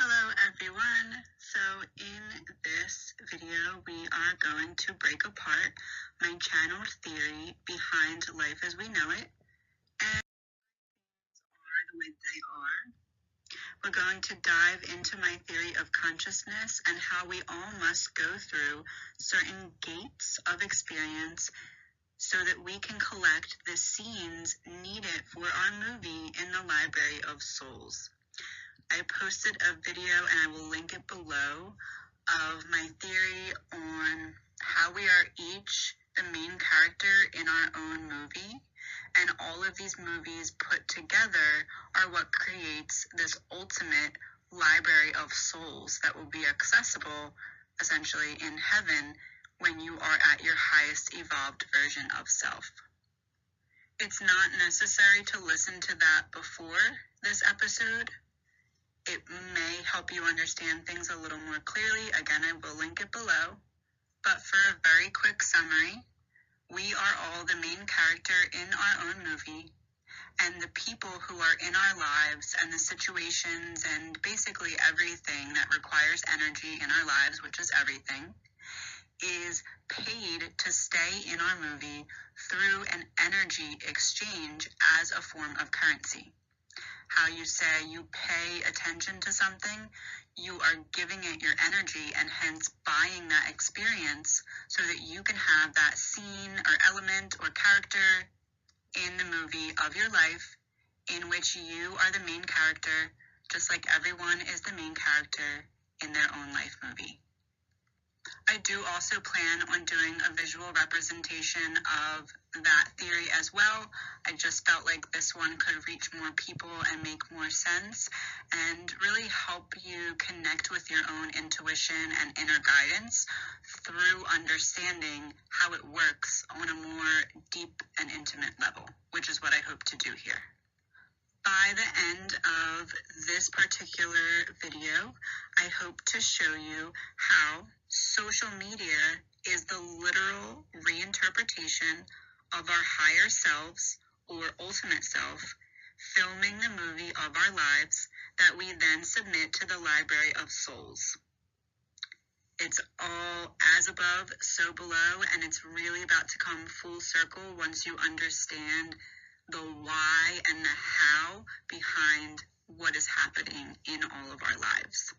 Hello everyone. So in this video we are going to break apart my channeled theory behind life as we know it and are the way they are. We're going to dive into my theory of consciousness and how we all must go through certain gates of experience so that we can collect the scenes needed for our movie in the Library of Souls. I posted a video, and I will link it below, of my theory on how we are each the main character in our own movie, and all of these movies put together are what creates this ultimate library of souls that will be accessible essentially in heaven when you are at your highest evolved version of self. It's not necessary to listen to that before this episode. It may help you understand things a little more clearly. Again, I will link it below. But for a very quick summary, we are all the main character in our own movie, and the people who are in our lives and the situations and basically everything that requires energy in our lives, which is everything, is paid to stay in our movie through an energy exchange as a form of currency. How you say you pay attention to something, you are giving it your energy and hence buying that experience so that you can have that scene or element or character in the movie of your life in which you are the main character, just like everyone is the main character in their own life movie. I do also plan on doing a visual representation of that theory as well. I just felt like this one could reach more people and make more sense and really help you connect with your own intuition and inner guidance through understanding how it works on a more deep and intimate level, which is what I hope to do here. By the end of this particular video, I hope to show you how social media is the literal reinterpretation of our higher selves or ultimate self, filming the movie of our lives that we then submit to the Library of Souls. It's all as above, so below, and it's really about to come full circle once you understand the why and the how behind what is happening in all of our lives.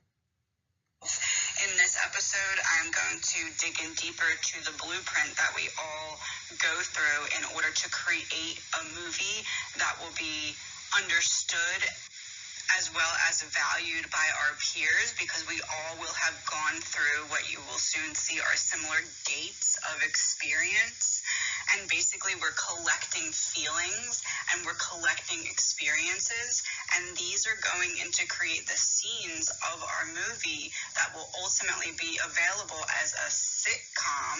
In this episode, I'm going to dig in deeper to the blueprint that we all go through in order to create a movie that will be understood as well as valued by our peers, because we all will have gone through what you will soon see are similar gates of experience. And basically we're collecting feelings and we're collecting experiences, and these are going in to create the scenes of our movie that will ultimately be available as a sitcom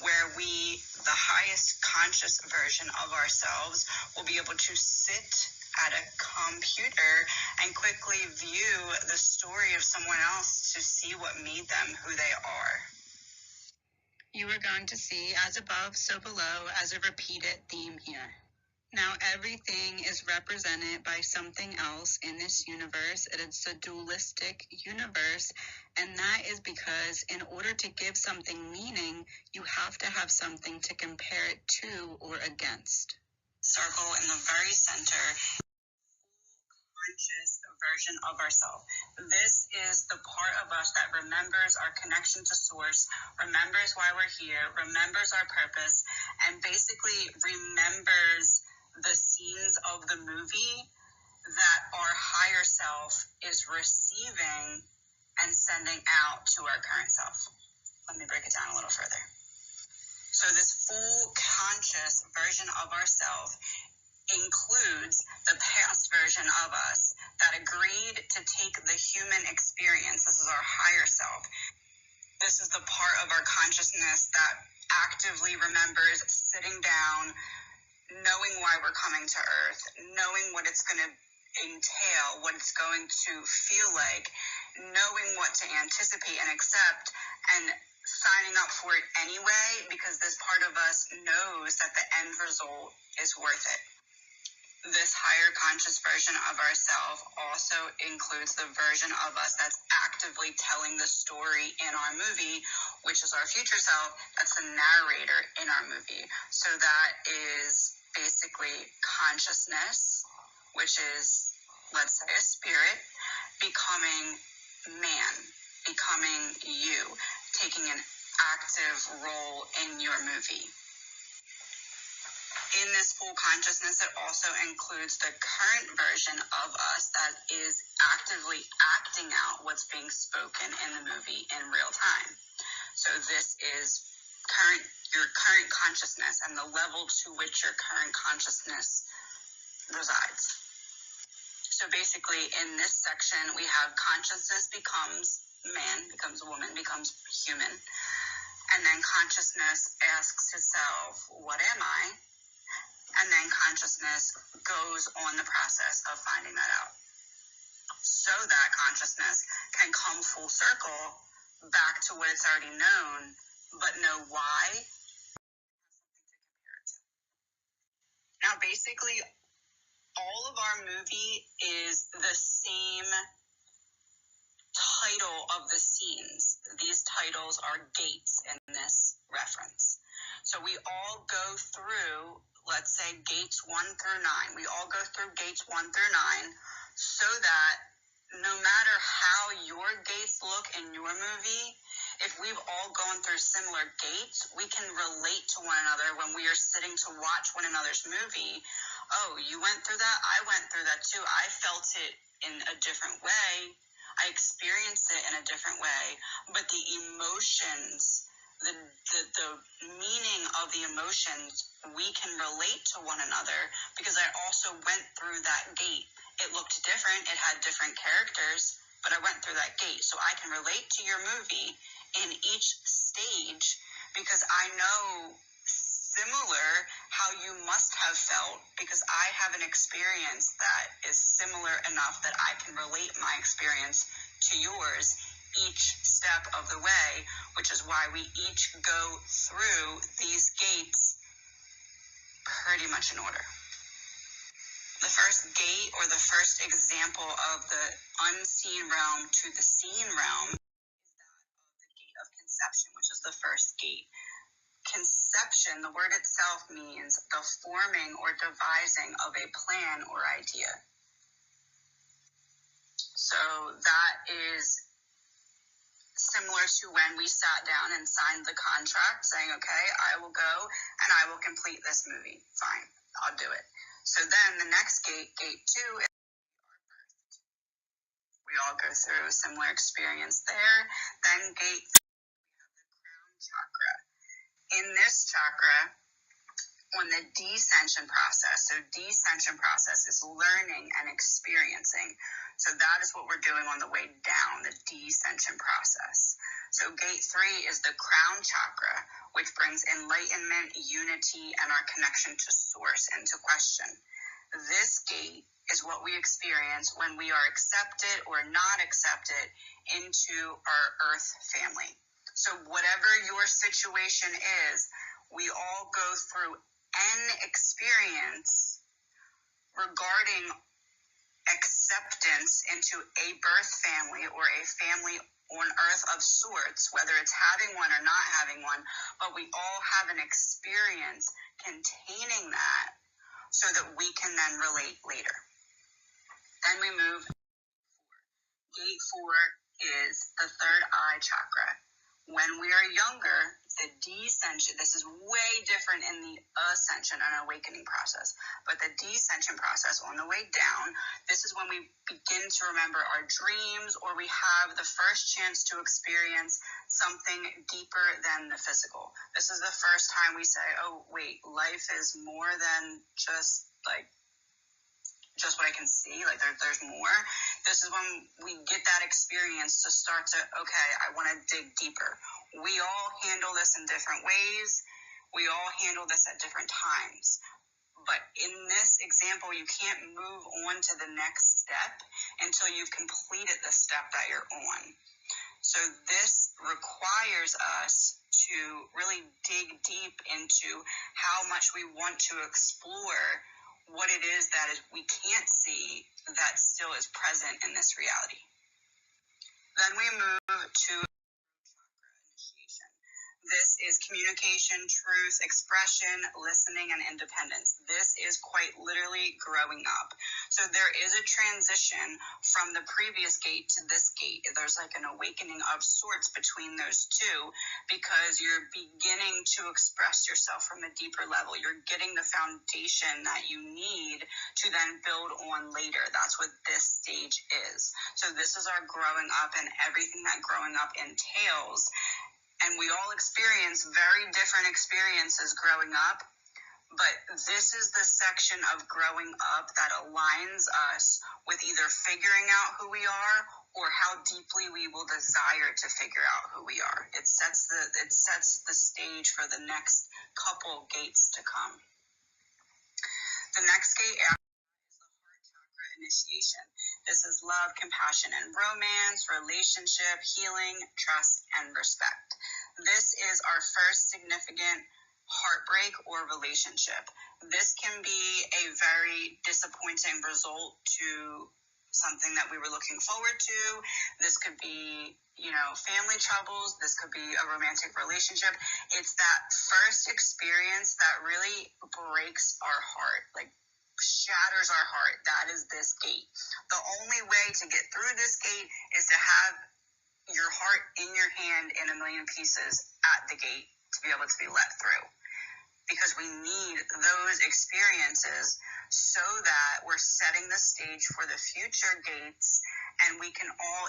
where we, the highest conscious version of ourselves, will be able to sit at a computer and quickly view the story of someone else to see what made them who they are. You are going to see as above, so below as a repeated theme here. Now everything is represented by something else in this universe. It's a dualistic universe, and that is because in order to give something meaning, you have to have something to compare it to or against. Circle in the very center, conscious version of ourselves. This is the part of us that remembers our connection to source, remembers why we're here, remembers our purpose, and basically remembers the scenes of the movie that our higher self is receiving and sending out to our current self. Let me break it down a little further. So this full conscious version of ourself includes the past version of us that agreed to take the human experience. This is our higher self. This is the part of our consciousness that actively remembers sitting down, knowing why we're coming to Earth, knowing what it's going to entail, what it's going to feel like, knowing what to anticipate and accept, and signing up for it anyway, because this part of us knows that the end result is worth it. This higher conscious version of ourselves also includes the version of us that's actively telling the story in our movie, which is our future self, that's the narrator in our movie. So that is basically consciousness, which is, let's say, a spirit, becoming man, becoming you, taking an active role in your movie. In this full consciousness, it also includes the current version of us that is actively acting out what's being spoken in the movie in real time. So this is your current consciousness and the level to which your current consciousness resides. So basically, in this section, we have consciousness becomes man, becomes woman, becomes human. And then consciousness asks itself, what am I? And then consciousness goes on the process of finding that out, so that consciousness can come full circle back to what it's already known, but know why. Now, basically, all of our movie is the same title of the scenes. These titles are gates in this reference. So we all go through, let's say, gates 1 through 9. We all go through gates 1 through 9 so that no matter how your gates look in your movie, if we've all gone through similar gates, we can relate to one another when we are sitting to watch one another's movie. Oh, you went through that? I went through that too. I felt it in a different way. I experienced it in a different way, but the emotions, the meaning of the emotions, we can relate to one another because I also went through that gate. It looked different. It had different characters, but I went through that gate. So I can relate to your movie in each stage because I know similar how you must have felt because I have an experience that is similar enough that I can relate my experience to yours each step of the way, which is why we each go through these gates pretty much in order. The first gate, or the first example of the unseen realm to the seen realm, is that of the gate of conception, which is the first gate. Conception, the word itself means the forming or devising of a plan or idea. So that is similar to when we sat down and signed the contract saying, okay, I will go and I will complete this movie. Fine, I'll do it. So then the next gate, gate 2, is we all go through a similar experience there. Then gate 3, we have the crown chakra. In this chakra, on the descension process. So descension process is learning and experiencing. So that is what we're doing on the way down, the descension process. So gate 3 is the crown chakra, which brings enlightenment, unity, and our connection to source into question. This gate is what we experience when we are accepted or not accepted into our earth family. So whatever your situation is, we all go through an experience regarding acceptance into a birth family or a family on earth of sorts, whether it's having one or not having one, but we all have an experience containing that so that we can then relate later. Then we move. Gate 4 is the third eye chakra. When we are younger, the descension, this is way different in the ascension and awakening process, but the descension process on the way down, this is when we begin to remember our dreams, or we have the first chance to experience something deeper than the physical. This is the first time we say, oh, wait, life is more than just what I can see, like there's more. This is when we get that experience to start to, okay, I want to dig deeper. We all handle this in different ways. We all handle this at different times. But in this example, you can't move on to the next step until you've completed the step that you're on. So this requires us to really dig deep into how much we want to explore what it is that we can't see that still is present in this reality. Then we move to initiation. This is communication, truth, expression, listening, and independence. This is quite literally growing up. So there is a transition from the previous gate to this gate. There's like an awakening of sorts between those two, because you're beginning to express yourself from a deeper level. You're getting the foundation that you need to then build on later. That's what this stage is. So this is our growing up and everything that growing up entails. And we all experience very different experiences growing up, but this is the section of growing up that aligns us with either figuring out who we are or how deeply we will desire to figure out who we are. It sets the stage for the next couple gates to come. The next gate is the heart chakra initiation. This is love, compassion, and romance, relationship, healing, trust, and respect. This is our first significant heartbreak or relationship. This can be a very disappointing result to something that we were looking forward to. This could be, family troubles. This could be a romantic relationship. It's that first experience that really breaks our heart, like shatters our heart. That is this gate. The only way to get through this gate is to have your heart in your hand in a million pieces at the gate to be able to be let through. Because we need those experiences so that we're setting the stage for the future gates, and we can all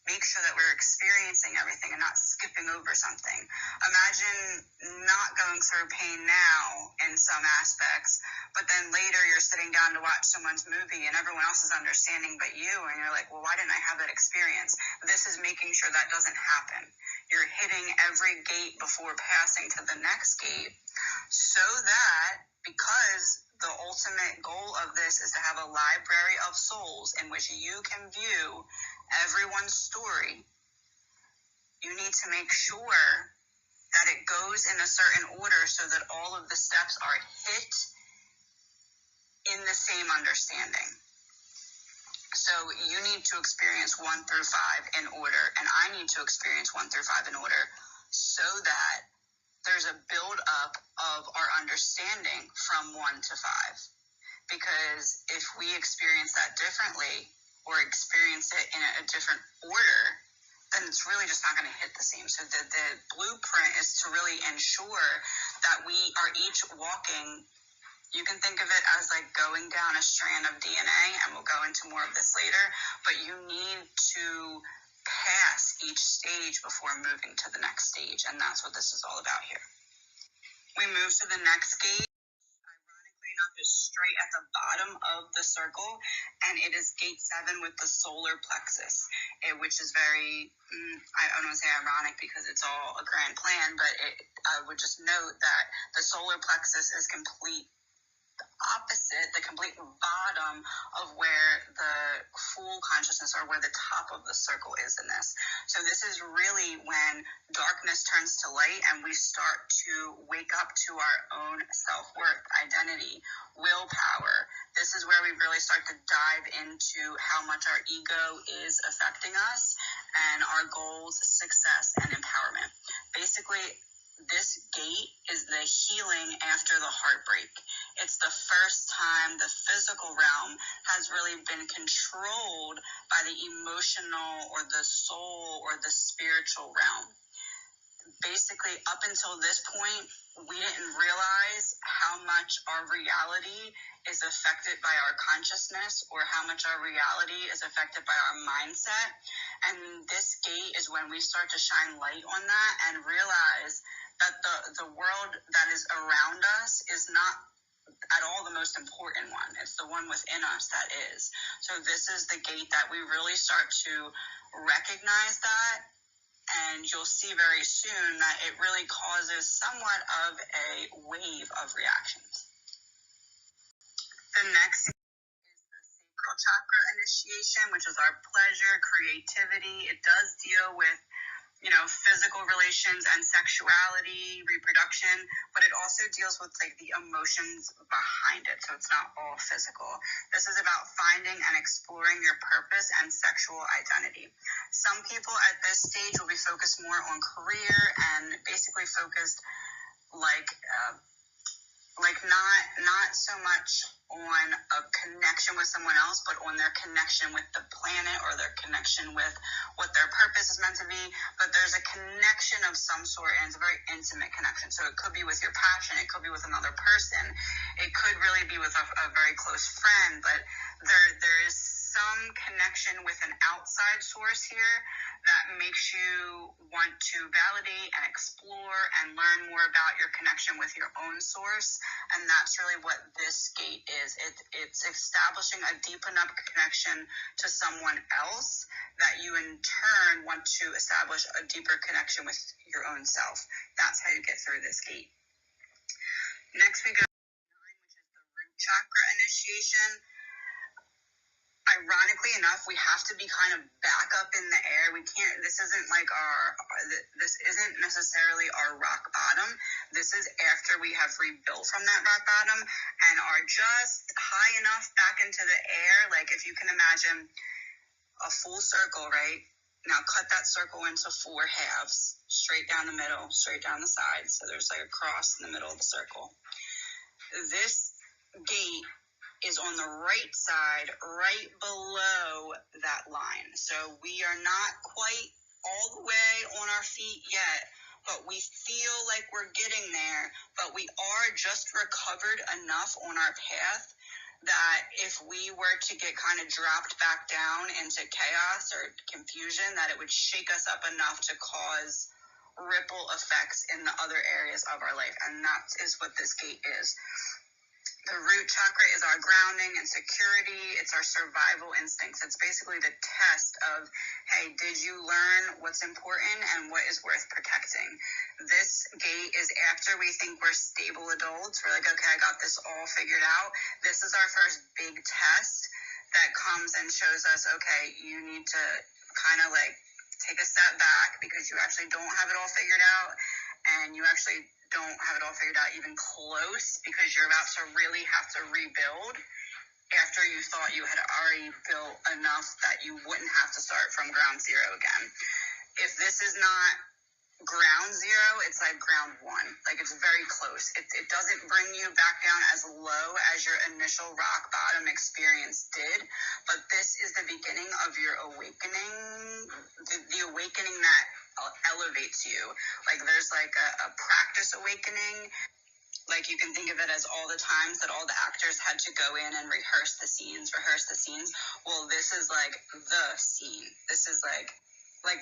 make sure that we're experiencing everything and not skipping over something. Imagine not going through pain now in some aspects, but then later you're sitting down to watch someone's movie and everyone else is understanding but you, and you're like, well, why didn't I have that experience? This is making sure that doesn't happen. You're hitting every gate before passing to the next gate, so that, because the ultimate goal of this is to have a library of souls in which you can view everyone's story, you need to make sure that it goes in a certain order so that all of the steps are hit in the same understanding. So you need to experience 1 through 5 in order, and I need to experience 1 through 5 in order, so that there's a build up of our understanding from 1 to 5. Because if we experience that differently or experience it in a different order, then it's really just not going to hit the same. So the blueprint is to really ensure that we are each walking. You can think of it as like going down a strand of DNA, and we'll go into more of this later, but you need to pass each stage before moving to the next stage, and that's what this is all about here. We move to the next gate. Ironically enough, is straight at the bottom of the circle, and it is gate 7 with the solar plexus, which is very, I don't want to say ironic because it's all a grand plan, but I would just note that the solar plexus is opposite, the complete bottom of where the full consciousness, or where the top of the circle is in this. So this is really when darkness turns to light and we start to wake up to our own self-worth, identity, willpower. This is where we really start to dive into how much our ego is affecting us and our goals, success, and empowerment. Basically, this gate is the healing after the heartbreak. It's the first time the physical realm has really been controlled by the emotional or the soul or the spiritual realm. Basically, up until this point, we didn't realize how much our reality is affected by our consciousness, or how much our reality is affected by our mindset. And this gate is when we start to shine light on that and realize that the world that is around us is not at all the most important one. It's the one within us that is. So this is the gate that we really start to recognize that, and you'll see very soon that it really causes somewhat of a wave of reactions. The next is the sacral chakra initiation, which is our pleasure, creativity. It does deal with physical relations and sexuality, reproduction, but it also deals with like the emotions behind it. So it's not all physical. This is about finding and exploring your purpose and sexual identity. Some people at this stage will be focused more on career and basically focused like not so much on a connection with someone else, but on their connection with the planet or their connection with what their purpose is meant to be. But there's a connection of some sort, and it's a very intimate connection. So it could be with your passion, it could be with another person, it could really be with a very close friend, but there is some connection with an outside source here that makes you want to validate and explore and learn more about your connection with your own source. And that's really what this gate is. It's establishing a deep enough connection to someone else that you in turn want to establish a deeper connection with your own self. That's how you get through this gate. Next we go to 9, which is the root chakra initiation. Ironically enough, we have to be kind of back up in the air. This isn't necessarily our rock bottom. This is after we have rebuilt from that rock bottom and are just high enough back into the air. Like if you can imagine a full circle, right? Now cut that circle into 4 halves, straight down the middle, straight down the sides. So there's like a cross in the middle of the circle. This gate is on the right side, right below that line. So we are not quite all the way on our feet yet, but we feel like we're getting there, but we are just recovered enough on our path that if we were to get kind of dropped back down into chaos or confusion, that it would shake us up enough to cause ripple effects in the other areas of our life. And that is what this gate is. The root chakra is our grounding and security. It's our survival instincts. It's basically the test of, hey, did you learn what's important and what is worth protecting? This gate is after we think we're stable adults. We're like, okay, I got this all figured out. This is our first big test that comes and shows us, okay, you need to kind of like take a step back because you actually don't have it all figured out, and you actually don't have it all figured out even close, because you're about to really have to rebuild after you thought you had already built enough that you wouldn't have to start from ground zero again. If this is not ground zero, it's like ground 1. Like it's very close. It doesn't bring you back down as low as your initial rock bottom experience did, but this is the beginning of your awakening, the awakening that elevates you. Like there's like a practice awakening. Like you can think of it as all the times that all the actors had to go in and rehearse the scenes. Well, this is like the scene. This is like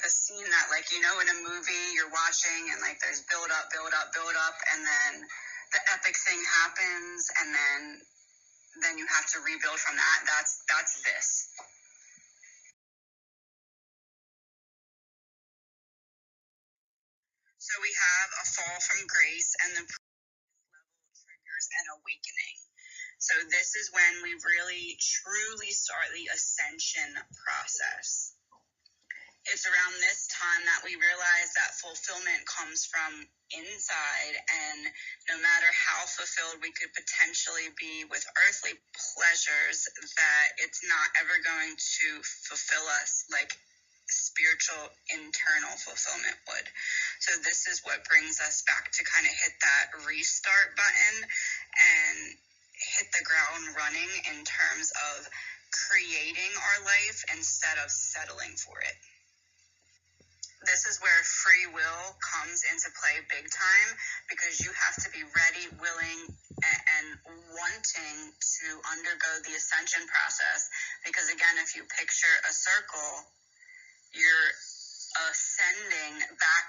the scene that, like, in a movie you're watching and like there's build up, and then the epic thing happens, and then you have to rebuild from that. That's this. So we have a fall from grace, and the level triggers an awakening. So this is when we really truly start the ascension process. It's around this time that we realize that fulfillment comes from inside, and no matter how fulfilled we could potentially be with earthly pleasures, that it's not ever going to fulfill us like spiritual internal fulfillment would. So this is what brings us back to kind of hit that restart button and hit the ground running in terms of creating our life instead of settling for it. This is where free will comes into play big time, because you have to be ready, willing, and wanting to undergo the ascension process. Because again, if you picture a circle, you're ascending back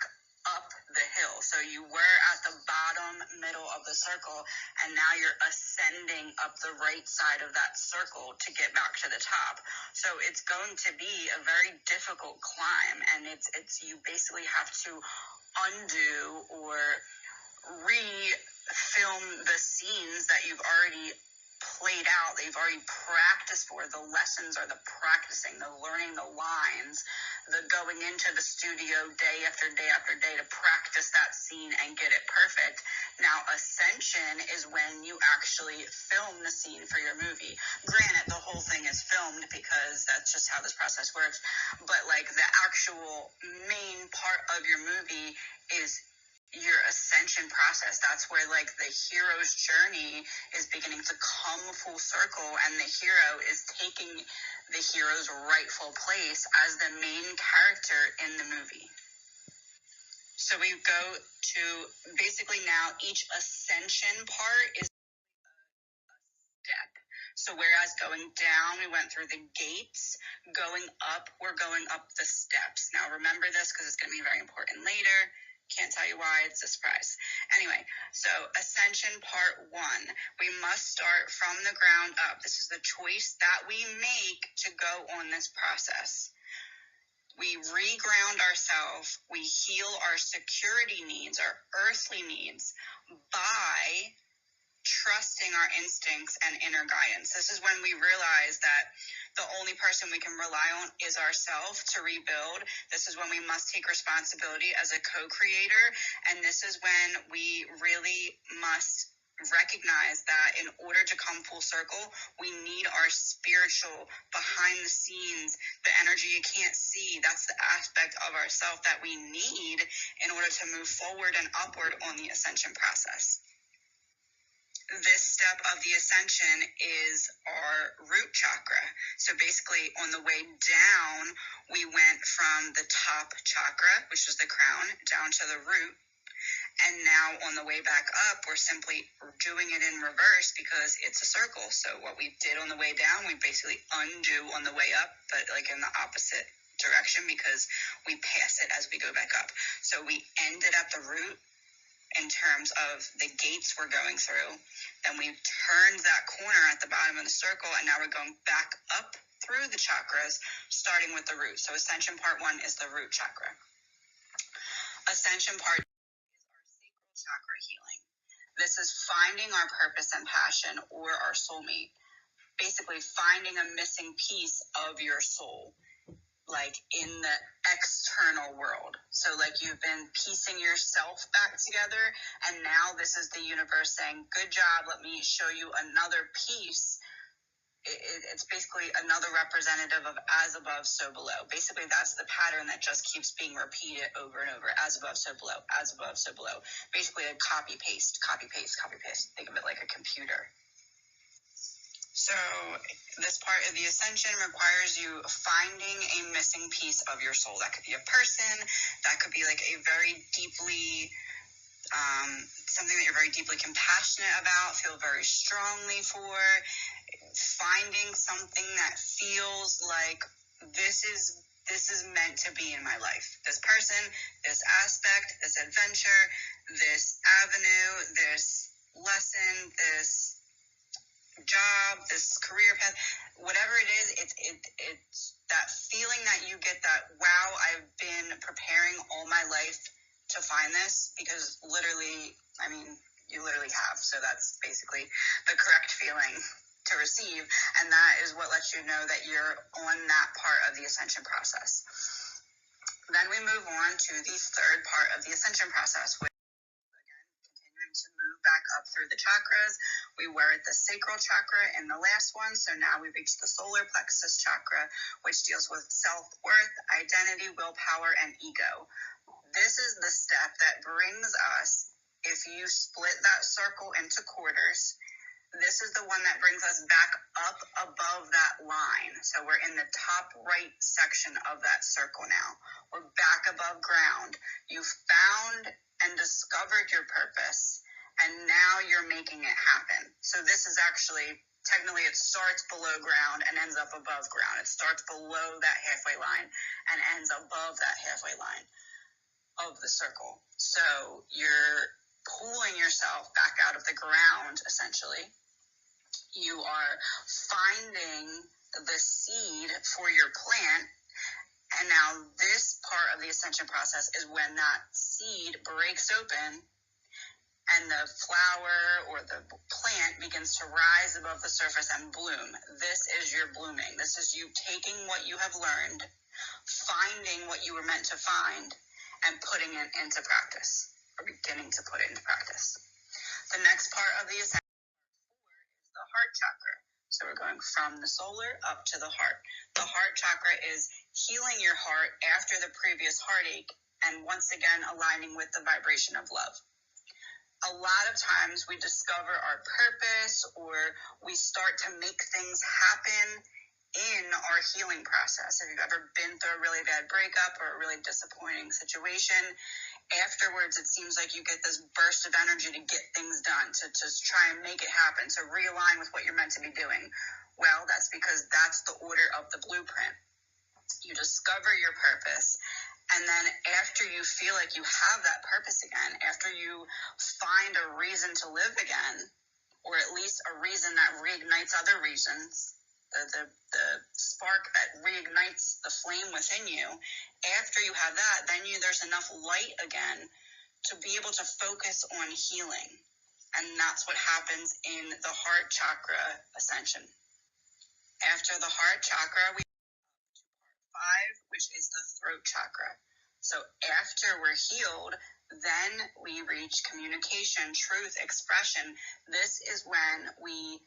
up the hill. So you were at the bottom middle of the circle, and now you're ascending up the right side of that circle to get back to the top. So it's going to be a very difficult climb, and it's you basically have to undo or re-film the scenes that you've already played out, they've already practiced for. The lessons are the practicing, the learning the lines, the going into the studio day after day after day to practice that scene and get it perfect. Now, ascension is when you actually film the scene for your movie. Granted, the whole thing is filmed because that's just how this process works, but like the actual main part of your movie is your ascension process. That's where like the hero's journey is beginning to come full circle, and the hero is taking the hero's rightful place as the main character in the movie. So we go to basically now each ascension part is step. So whereas going down, we went through the gates, going up, we're going up the steps. Now remember this because it's going to be very important later. Can't tell you why, it's a surprise. Anyway, so ascension part 1. We must start from the ground up. This is the choice that we make to go on this process. We reground ourselves. We heal our security needs, our earthly needs, by trusting our instincts and inner guidance. This is when we realize that the only person we can rely on is ourselves to rebuild. This is when we must take responsibility as a co-creator. And this is when we really must recognize that in order to come full circle, we need our spiritual, behind the scenes, the energy you can't see. That's the aspect of ourself that we need in order to move forward and upward on the ascension process. This step of the ascension is our root chakra. So basically on the way down, we went from the top chakra, which is the crown, down to the root. And now on the way back up, we're simply doing it in reverse because it's a circle. So what we did on the way down, we basically undo on the way up, but like in the opposite direction because we pass it as we go back up. So we ended at the root in terms of the gates we're going through. Then we turned that corner at the bottom of the circle, and now we're going back up through the chakras, starting with the root. So ascension part 1 is the root chakra. Ascension part 2 is our sacral chakra healing. This is finding our purpose and passion, or our soulmate. Basically finding a missing piece of your soul, like in the external world. So like you've been piecing yourself back together, and now this is the universe saying, good job, let me show you another piece. It's basically another representative of as above, so below. Basically that's the pattern that just keeps being repeated over and over. As above, so below. As above, so below. Basically a copy paste, copy paste, copy paste. Think of it like a computer. So this part of the ascension requires you finding a missing piece of your soul. That could be a person, that could be like a very deeply, something that you're very deeply compassionate about, feel very strongly for, finding something that feels like this is meant to be in my life. This person, this aspect, this adventure, this avenue, this lesson, this job, this career path, whatever it is, it's that feeling that you get that, wow, I've been preparing all my life to find this, because literally, I mean, you literally have. So that's basically the correct feeling to receive, and that is what lets you know that you're on that part of the ascension process. Then we move on to the third part of the ascension process, which to move back up through the chakras. We were at the sacral chakra in the last one, so now we reach the solar plexus chakra, which deals with self-worth, identity, willpower, and ego. This is the step that brings us, if you split that circle into quarters, this is the one that brings us back up above that line. So we're in the top right section of that circle now. We're back above ground. You've found and discovered your purpose, and now you're making it happen. So this is actually, technically it starts below ground and ends up above ground. It starts below that halfway line and ends above that halfway line of the circle. So you're pulling yourself back out of the ground, essentially. You are finding the seed for your plant. And now this part of the ascension process is when that seed breaks open and the flower or the plant begins to rise above the surface and bloom. This is your blooming. This is you taking what you have learned, finding what you were meant to find, and putting it into practice, or beginning to put it into practice. The next part of the ascension is the heart chakra. So we're going from the solar up to the heart. The heart chakra is healing your heart after the previous heartache and once again aligning with the vibration of love. A lot of times we discover our purpose or we start to make things happen in our healing process. If you've ever been through a really bad breakup or a really disappointing situation, afterwards it seems like you get this burst of energy to get things done, to just try and make it happen, to realign with what you're meant to be doing. Well, that's because that's the order of the blueprint. You discover your purpose, and then after you feel like you have that purpose again, after you find a reason to live again, or at least a reason that reignites other reasons, the spark that reignites the flame within you, after you have that, then there's enough light again to be able to focus on healing. And that's what happens in the heart chakra ascension. After the heart chakra, we have 5, which is the throat chakra. So after we're healed, then we reach communication, truth, expression. This is when we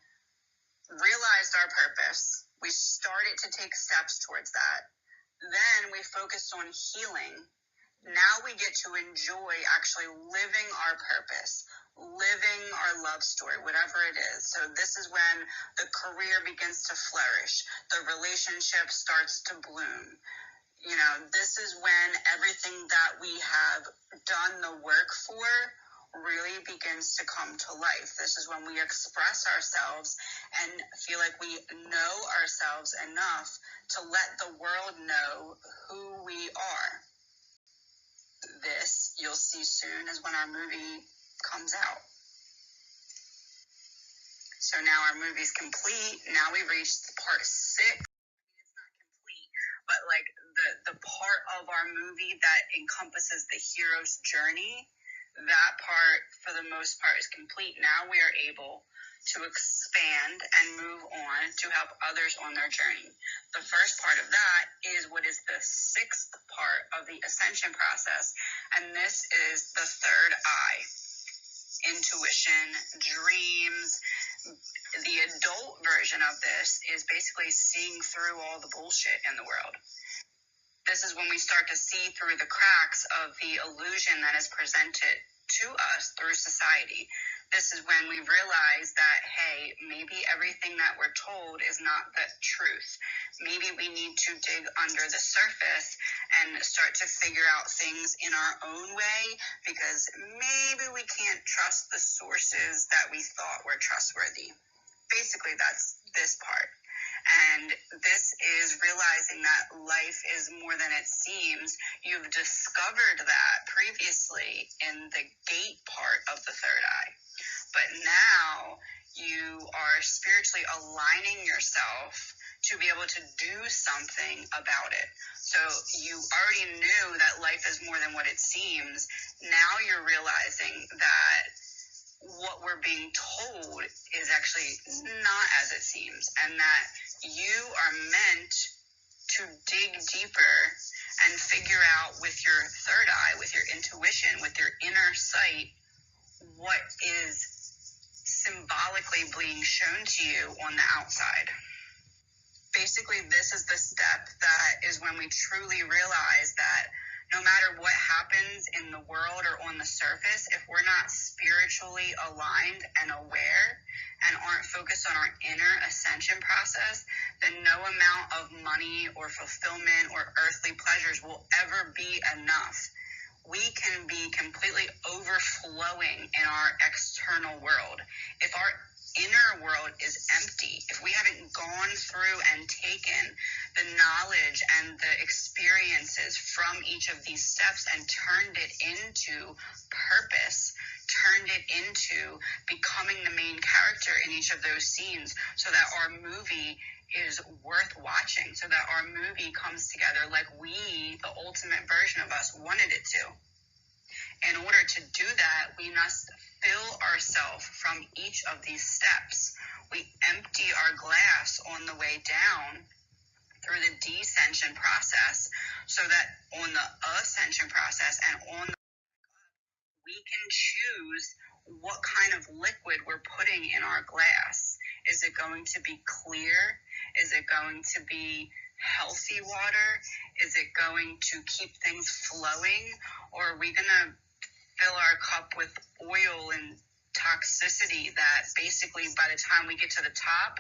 realized our purpose. We started to take steps towards that. Then we focused on healing. Now we get to enjoy actually living our purpose, living our love story, whatever it is. So this is when the career begins to flourish. The relationship starts to bloom. This is when everything that we have done the work for really begins to come to life. This is when we express ourselves and feel like we know ourselves enough to let the world know who we are. This you'll see soon is when our movie comes out. So now our movie's complete. Now we've reached part 6. It's not complete, but like the part of our movie that encompasses the hero's journey, that part, for the most part, is complete. Now we are able to expand and move on to help others on their journey. The first part of that is what is the 6th part of the ascension process, and this is the third eye. Intuition, dreams. The adult version of this is basically seeing through all the bullshit in the world. This is when we start to see through the cracks of the illusion that is presented to us through society. This is when we realize that, hey, maybe everything that we're told is not the truth. Maybe we need to dig under the surface and start to figure out things in our own way, because maybe we can't trust the sources that we thought were trustworthy. Basically, that's this part. And this is realizing that life is more than it seems. You've discovered that previously in the gate part of the third eye. But now you are spiritually aligning yourself to be able to do something about it. So you already knew that life is more than what it seems. Now you're realizing that what we're being told is actually not as it seems, and that you are meant to dig deeper and figure out with your third eye, with your intuition, with your inner sight, what is symbolically being shown to you on the outside. Basically, this is the step that is when we truly realize that no matter what happens in the world or on the surface, if we're not spiritually aligned and aware and aren't focused on our inner ascension process, then no amount of money or fulfillment or earthly pleasures will ever be enough. We can be completely overflowing in our external world. If our inner world is empty, if we haven't gone through and taken the knowledge and the experiences from each of these steps and turned it into purpose, turned it into becoming the main character in each of those scenes, so that our movie is worth watching, so that our movie comes together like we, the ultimate version of us, wanted it to. In order to do that, we must fill ourselves from each of these steps. We empty our glass on the way down through the descension process, so that on the ascension process and on the, we can choose what kind of liquid we're putting in our glass. Is it going to be clear? Is it going to be healthy water? Is it going to keep things flowing? Or are we going to fill our cup with oil and toxicity that basically by the time we get to the top,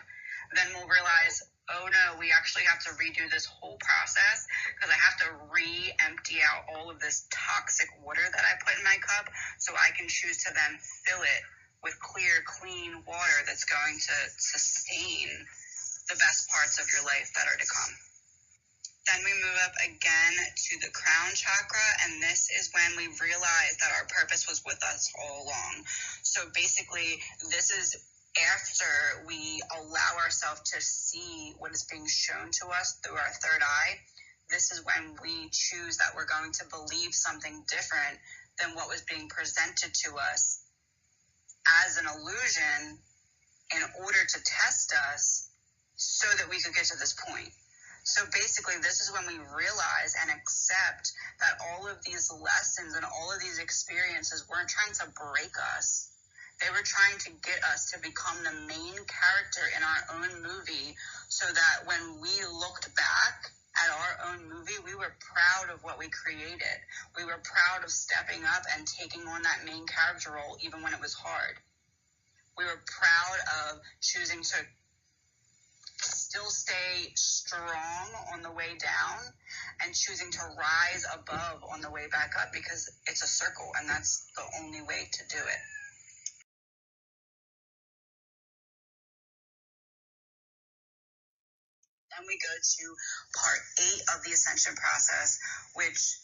then we'll realize, oh no, we actually have to redo this whole process because I have to re-empty out all of this toxic water that I put in my cup so I can choose to then fill it with clear, clean water that's going to sustain the best parts of your life that are to come. Then we move up again to the crown chakra, and this is when we realize that our purpose was with us all along. So basically, this is after we allow ourselves to see what is being shown to us through our third eye. This is when we choose that we're going to believe something different than what was being presented to us as an illusion in order to test us so that we could get to this point. So basically, this is when we realize and accept that all of these lessons and all of these experiences weren't trying to break us. They were trying to get us to become the main character in our own movie so that when we looked back at our own movie, we were proud of what we created. We were proud of stepping up and taking on that main character role even when it was hard. We were proud of choosing to still stay strong on the way down and choosing to rise above on the way back up, because it's a circle and that's the only way to do it. Then we go to part 8 of the ascension process, which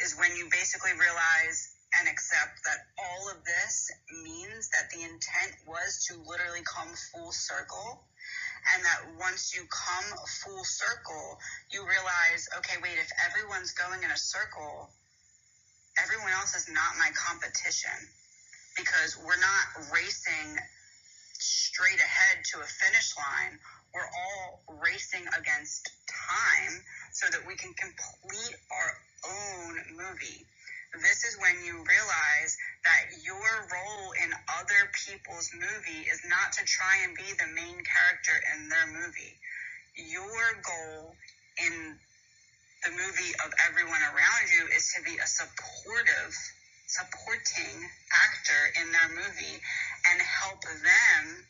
is when you basically realize and accept that all of this means that the intent was to literally come full circle. And that once you come full circle, you realize, okay, wait, if everyone's going in a circle, everyone else is not my competition, because we're not racing straight ahead to a finish line. We're all racing against time so that we can complete our own movie. This is when you realize that your role in other people's movie is not to try and be the main character in their movie. Your goal in the movie of everyone around you is to be a supporting actor in their movie and help them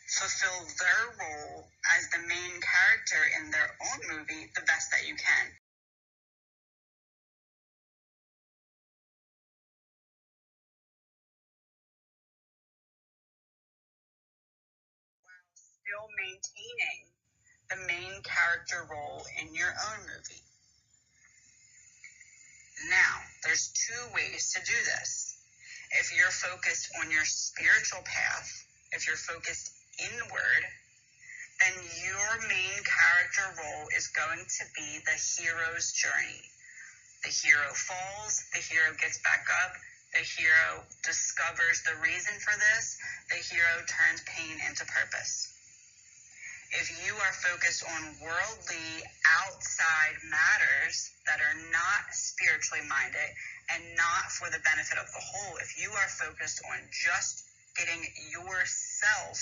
fulfill their role as the main character in their own movie the best that you can. Still maintaining the main character role in your own movie. Now, there's 2 ways to do this. If you're focused on your spiritual path, if you're focused inward, then your main character role is going to be the hero's journey. The hero falls, the hero gets back up, the hero discovers the reason for this, the hero turns pain into purpose. If you are focused on worldly, outside matters that are not spiritually minded and not for the benefit of the whole, if you are focused on just getting yourself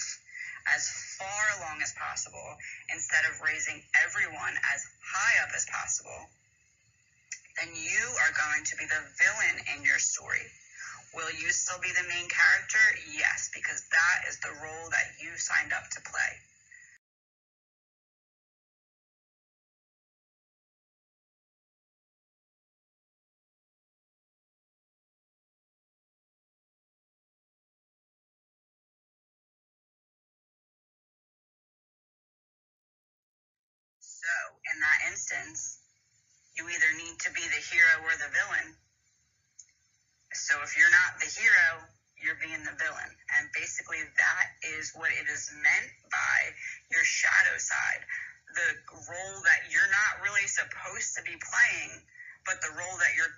as far along as possible instead of raising everyone as high up as possible, then you are going to be the villain in your story. Will you still be the main character? Yes, because that is the role that you signed up to play. So, in that instance, you either need to be the hero or the villain. So if you're not the hero, you're being the villain. And basically that is what it is meant by your shadow side. The role that you're not really supposed to be playing, but the role that you're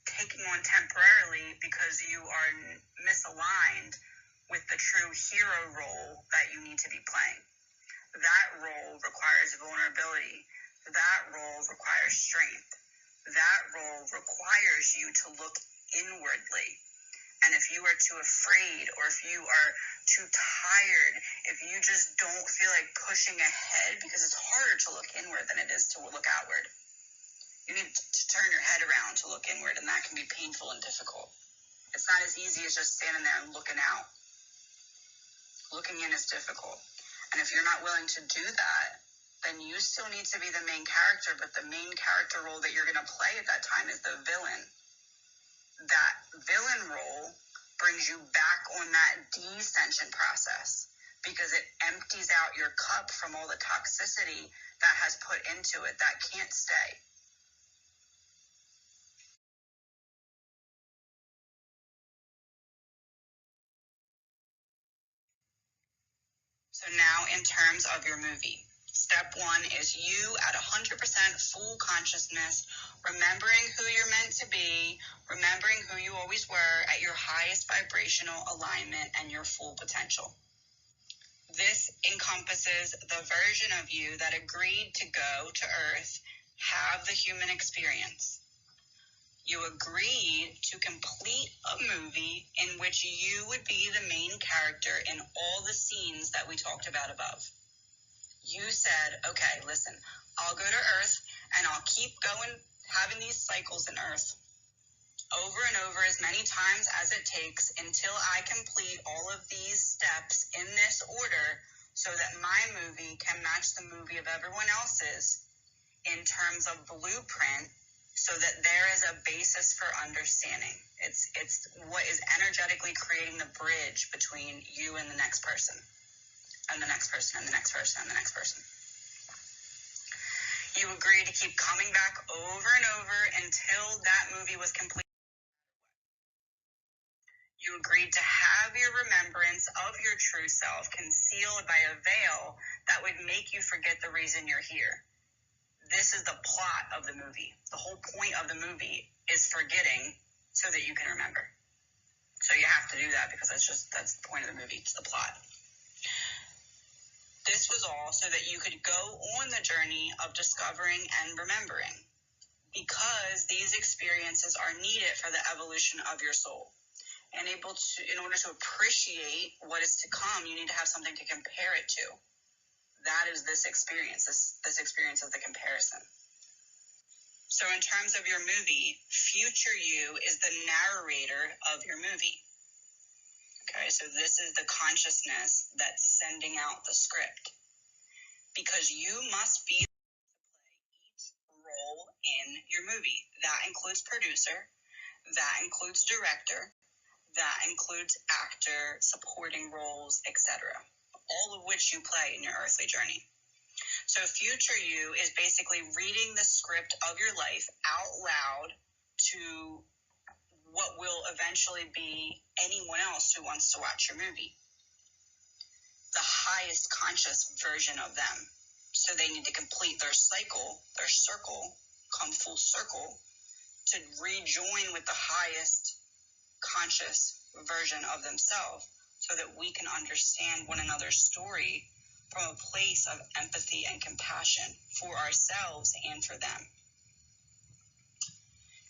taking on temporarily because you are misaligned your strength, that role requires you to look inwardly. And if you are too afraid, or if you are too tired, if you just don't feel like pushing ahead, because it's harder to look inward than it is to look outward. You need to turn your head around to look inward, and that can be painful and difficult. It's not as easy as just standing there and looking out. Looking in is difficult. And if you're not willing to do that, then you still need to be the main character, but the main character role that you're going to play at that time is the villain. That villain role brings you back on that descension process because it empties out your cup from all the toxicity that has put into it that can't stay. So now in terms of your movie, step 1 is you at 100% full consciousness, remembering who you're meant to be, remembering who you always were at your highest vibrational alignment and your full potential. This encompasses the version of you that agreed to go to Earth, have the human experience. You agreed to complete a movie in which you would be the main character in all the scenes that we talked about above. You said, okay, listen, I'll go to Earth and I'll keep going, having these cycles in Earth over and over as many times as it takes until I complete all of these steps in this order so that my movie can match the movie of everyone else's in terms of blueprint, so that there is a basis for understanding. It's what is energetically creating the bridge between you and the next person, and the next person, and the next person, and the next person. You agreed to keep coming back over and over until that movie was complete. You agreed to have your remembrance of your true self concealed by a veil that would make you forget the reason you're here. This is the plot of the movie. The whole point of the movie is forgetting so that you can remember. So you have to do that because that's the point of the movie. It's the plot. This was all so that you could go on the journey of discovering and remembering, because these experiences are needed for the evolution of your soul. And in order to appreciate what is to come, you need to have something to compare it to. That is this experience. This experience of the comparison. So in terms of your movie, future you is the narrator of your movie. Okay, so this is the consciousness that's sending out the script. Because you must be able to play each role in your movie. That includes producer, that includes director, that includes actor, supporting roles, etc. All of which you play in your earthly journey. So future you is basically reading the script of your life out loud to what will eventually be anyone else who wants to watch your movie. The highest conscious version of them. So they need to complete their cycle, their circle, come full circle to rejoin with the highest conscious version of themselves so that we can understand one another's story from a place of empathy and compassion for ourselves and for them.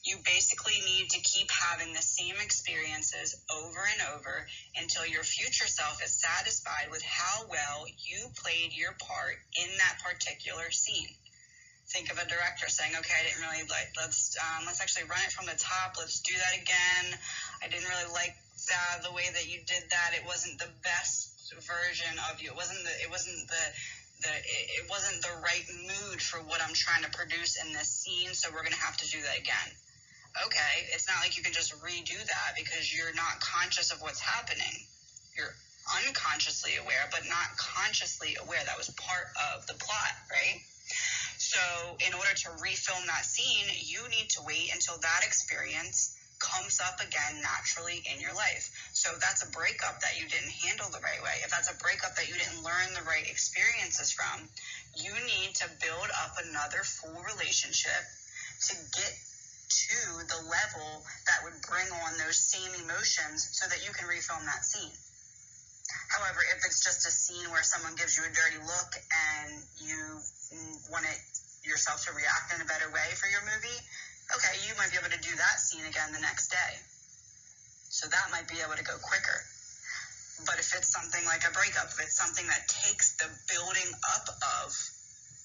You basically need to keep having the same experiences over and over until your future self is satisfied with how well you played your part in that particular scene. Think of a director saying, okay, I didn't really let's actually run it from the top. Let's do that again. I didn't really like the way that you did that. It wasn't the best version of you. It wasn't the right mood for what I'm trying to produce in this scene, so we're going to have to do that again. Okay, it's not like you can just redo that because you're not conscious of what's happening. You're unconsciously aware, but not consciously aware. That was part of the plot, right? So in order to refilm that scene, you need to wait until that experience comes up again naturally in your life. So if that's a breakup that you didn't handle the right way, if that's a breakup that you didn't learn the right experiences from, you need to build up another full relationship to get to the level that would bring on those same emotions so that you can refilm that scene. However, if it's just a scene where someone gives you a dirty look and you want it yourself to react in a better way for your movie, okay, you might be able to do that scene again the next day. So that might be able to go quicker. But if it's something like a breakup, if it's something that takes the building up of,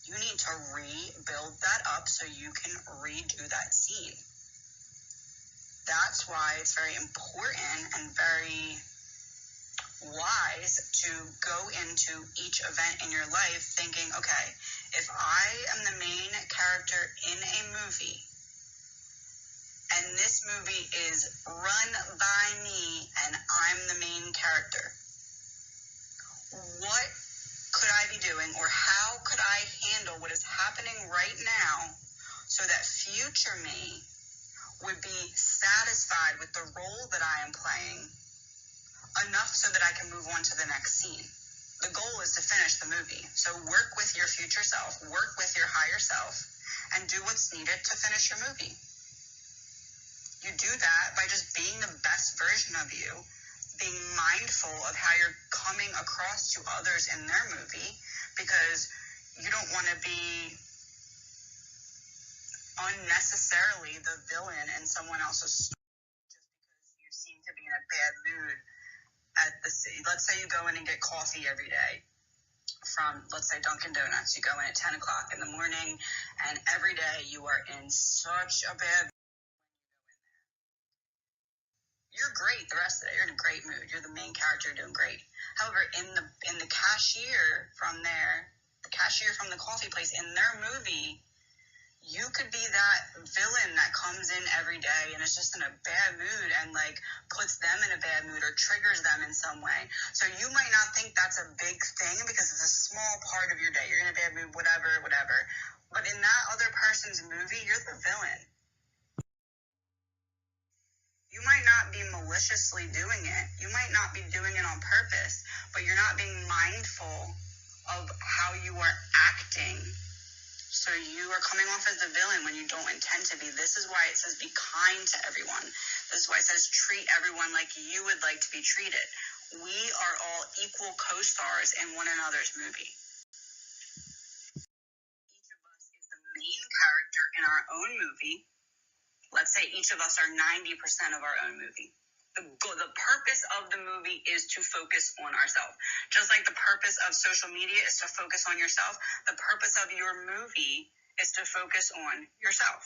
you need to rebuild that up so you can redo that scene. That's why it's very important and very wise to go into each event in your life thinking, okay, if I am the main character in a movie and this movie is run by me and I'm the main character, what could I be doing, or how could I handle what is happening right now so that future me would be satisfied with the role that I am playing enough so that I can move on to the next scene. The goal is to finish the movie. So work with your future self, work with your higher self, and do what's needed to finish your movie. You do that by just being the best version of you, being mindful of how you're coming across to others in their movie, because you don't want to be unnecessarily the villain in someone else's story just because you seem to be in a bad mood at the city. Let's say you go in and get coffee every day from, let's say, Dunkin' Donuts. You go in at 10 o'clock in the morning, and every day you are in such a bad mood. You're great the rest of the day. You're in a great mood. You're the main character. You're doing great. However, in the cashier from there, the cashier from the coffee place in their movie, you could be that villain that comes in every day and is just in a bad mood and like puts them in a bad mood or triggers them in some way. So you might not think that's a big thing because it's a small part of your day. You're in a bad mood, whatever. But in that other person's movie, you're the villain. You might not be maliciously doing it. You might not be doing it on purpose, but you're not being mindful of how you are acting. So you are coming off as the villain when you don't intend to be. This is why it says be kind to everyone. This is why it says treat everyone like you would like to be treated. We are all equal co-stars in one another's movie. Each of us is the main character in our own movie. Let's say each of us are 90% of our own movie. The purpose of the movie is to focus on ourselves. Just like the purpose of social media is to focus on yourself, the purpose of your movie is to focus on yourself.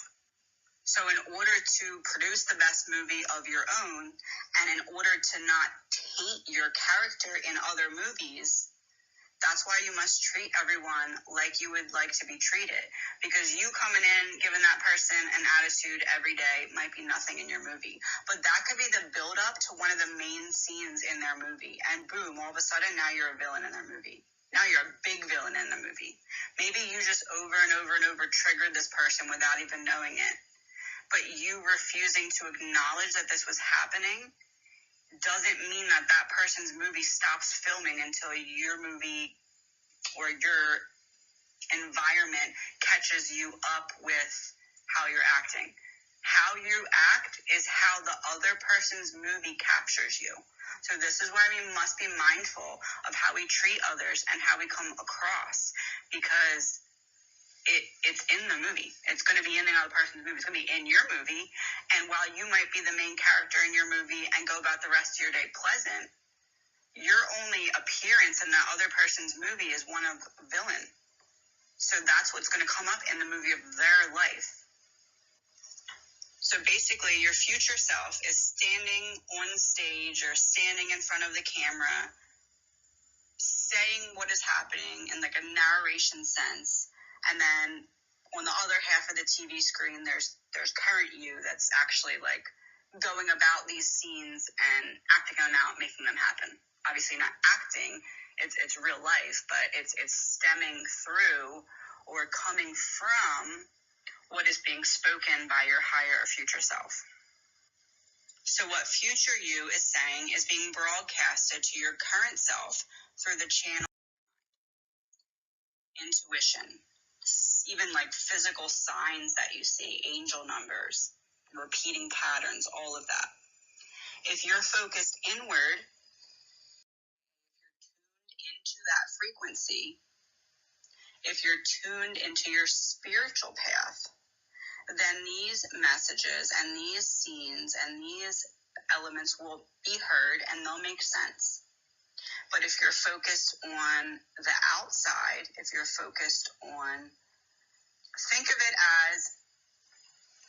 So in order to produce the best movie of your own, and in order to not taint your character in other movies, that's why you must treat everyone like you would like to be treated. Because you coming in, giving that person an attitude every day might be nothing in your movie. But that could be the build-up to one of the main scenes in their movie. And boom, all of a sudden, now you're a villain in their movie. Now you're a big villain in the movie. Maybe you just over and over and over triggered this person without even knowing it. But you refusing to acknowledge that this was happening doesn't mean that that person's movie stops filming until your movie or your environment catches you up with how you're acting. How you act is how the other person's movie captures you. So this is why we must be mindful of how we treat others and how we come across, because it's in the movie. It's going to be in the other person's movie. It's going to be in your movie. And while you might be the main character in your movie and go about the rest of your day pleasant, your only appearance in that other person's movie is one of villain. So that's what's going to come up in the movie of their life. So basically, your future self is standing on stage or standing in front of the camera, saying what is happening in like a narration sense. And then on the other half of the TV screen, there's current you that's actually like going about these scenes and acting them out, making them happen. Obviously not acting, it's real life, but it's stemming through or coming from what is being spoken by your higher or future self. So what future you is saying is being broadcasted to your current self through the channel intuition, even like physical signs that you see, angel numbers, repeating patterns, all of that. If you're focused inward, if you're tuned into that frequency, If you're tuned into your spiritual path, then these messages and these scenes and these elements will be heard and they'll make sense. But if you're focused on the outside, if you're focused on, think of it as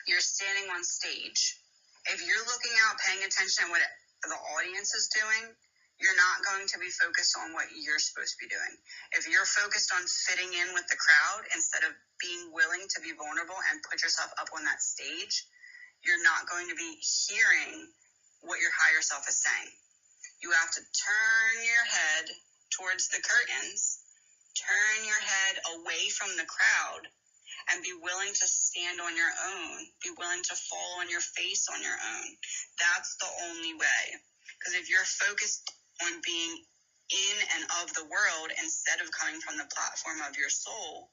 you're standing on stage. If you're looking out, paying attention to what the audience is doing, you're not going to be focused on what you're supposed to be doing. If you're focused on fitting in with the crowd instead of being willing to be vulnerable and put yourself up on that stage, you're not going to be hearing what your higher self is saying. You have to turn your head towards the curtains, turn your head away from the crowd, and be willing to stand on your own, be willing to fall on your face on your own. That's the only way. Because if you're focused on being in and of the world instead of coming from the platform of your soul,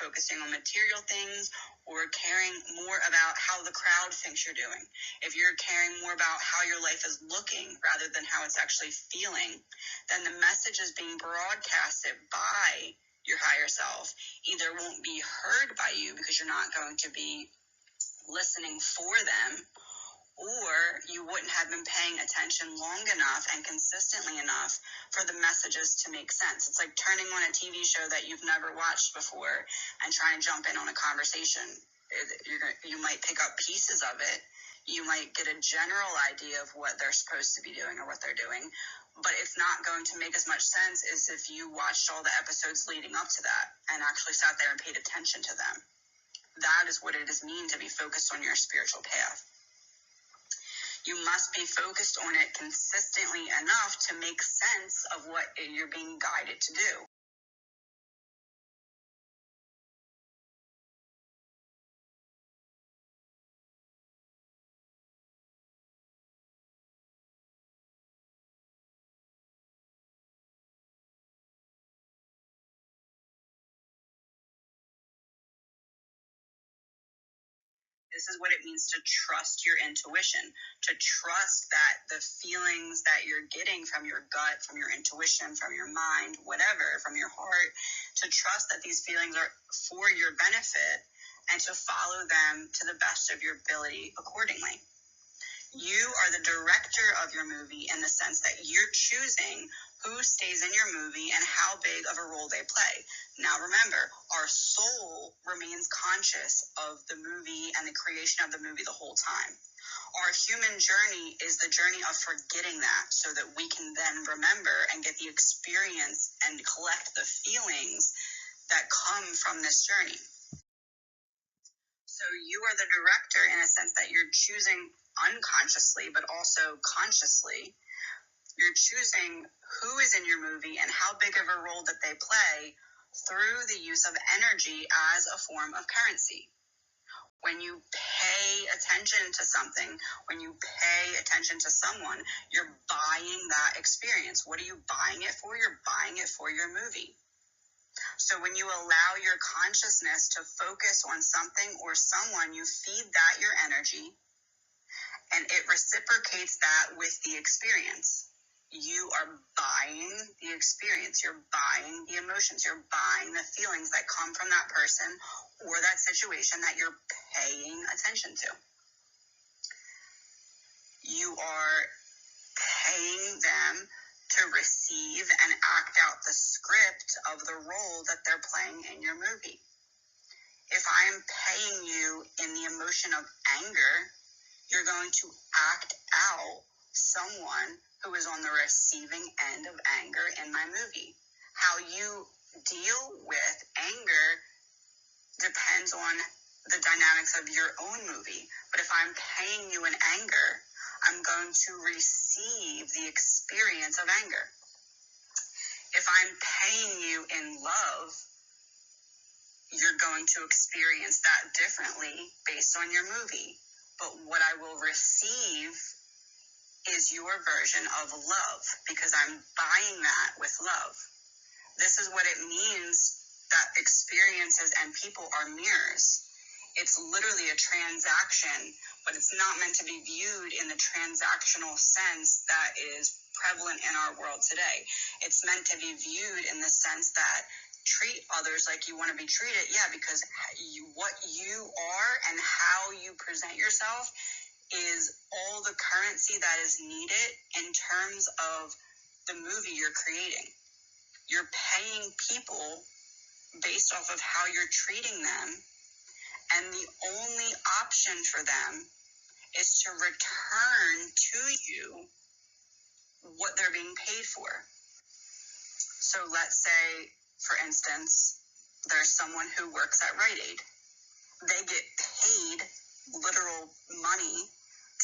focusing on material things or caring more about how the crowd thinks you're doing, if you're caring more about how your life is looking rather than how it's actually feeling, then the messages being broadcasted by your higher self either won't be heard by you because you're not going to be listening for them, or you wouldn't have been paying attention long enough and consistently enough for the messages to make sense. It's like turning on a TV show that you've never watched before and trying to jump in on a conversation. You might pick up pieces of it. You might get a general idea of what they're supposed to be doing or what they're doing, but it's not going to make as much sense as if you watched all the episodes leading up to that and actually sat there and paid attention to them. That is what it is mean to be focused on your spiritual path. You must be focused on it consistently enough to make sense of what you're being guided to do. This is what it means to trust your intuition, to trust that the feelings that you're getting from your gut, from your intuition, from your mind, whatever, from your heart, to trust that these feelings are for your benefit and to follow them to the best of your ability accordingly. You are the director of your movie in the sense that you're choosing who stays in your movie and how big of a role they play. Now remember, our soul remains conscious of the movie and the creation of the movie the whole time. Our human journey is the journey of forgetting that so that we can then remember and get the experience and collect the feelings that come from this journey. So you are the director in a sense that you're choosing unconsciously, but also consciously. You're choosing who is in your movie and how big of a role that they play through the use of energy as a form of currency. When you pay attention to something, when you pay attention to someone, you're buying that experience. What are you buying it for? You're buying it for your movie. So when you allow your consciousness to focus on something or someone, you feed that your energy, and it reciprocates that with the experience. You are buying the experience. You're buying the emotions. You're buying the feelings that come from that person or that situation that you're paying attention to. You are paying them to receive and act out the script of the role that they're playing in your movie. If I'm paying you in the emotion of anger, you're going to act out someone who is on the receiving end of anger in my movie. How you deal with anger depends on the dynamics of your own movie. But if I'm paying you in anger, I'm going to receive the experience of anger. If I'm paying you in love, you're going to experience that differently based on your movie. But what I will receive is your version of love because I'm buying that with love. This is what it means that experiences and people are mirrors. It's literally a transaction, but it's not meant to be viewed in the transactional sense that is prevalent in our world today. It's meant to be viewed in the sense that treat others like you want to be treated. Yeah, because what you are and how you present yourself is all the currency that is needed in terms of the movie you're creating. You're paying people based off of how you're treating them, and the only option for them is to return to you what they're being paid for. So let's say, for instance, there's someone who works at Rite Aid. They get paid literal money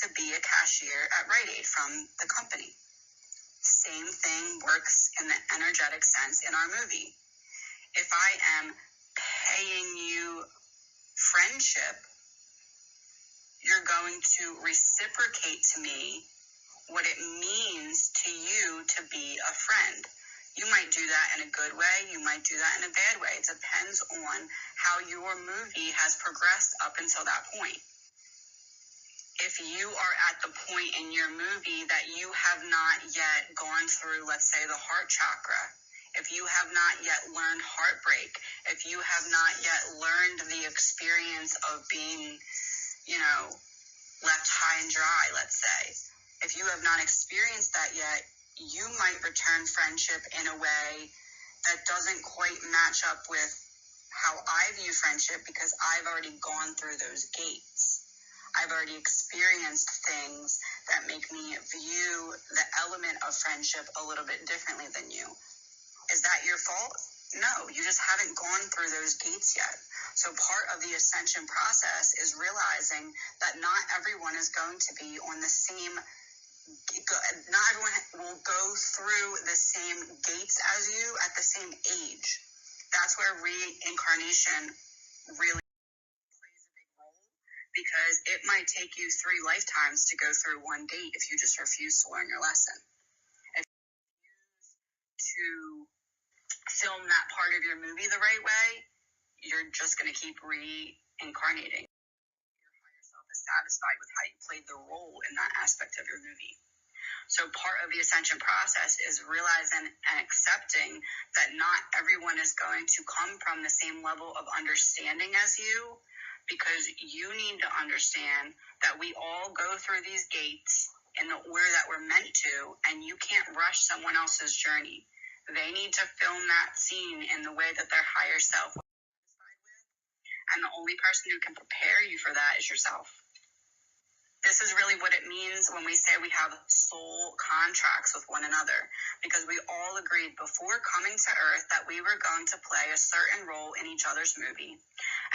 to be a cashier at Rite Aid from the company. Same thing works in the energetic sense in our movie. If I am paying you friendship, you're going to reciprocate to me what it means to you to be a friend. You might do that in a good way, you might do that in a bad way. It depends on how your movie has progressed up until that point. If you are at the point in your movie that you have not yet gone through, let's say, the heart chakra, if you have not yet learned heartbreak, if you have not yet learned the experience of being, left high and dry, let's say, if you have not experienced that yet, you might return friendship in a way that doesn't quite match up with how I view friendship, because I've already gone through those gates. I've already experienced things that make me view the element of friendship a little bit differently than you. Is that your fault? No, you just haven't gone through those gates yet. So part of the ascension process is realizing that not everyone is going to be on the same, not everyone will go through the same gates as you at the same age. That's where reincarnation really plays a big role, because it might take you 3 lifetimes to go through one gate if you just refuse to learn your lesson. If you refuse to film that part of your movie the right way, you're just going to keep reincarnating. Your higher self is satisfied with how you played the role in that aspect of your movie. So part of the ascension process is realizing and accepting that not everyone is going to come from the same level of understanding as you, because you need to understand that we all go through these gates in the order that we're meant to, and you can't rush someone else's journey. They need to film that scene in the way that their higher self was satisfied with, and the only person who can prepare you for that is yourself. This is really what it means when we say we have soul contracts with one another, because we all agreed before coming to Earth that we were going to play a certain role in each other's movie,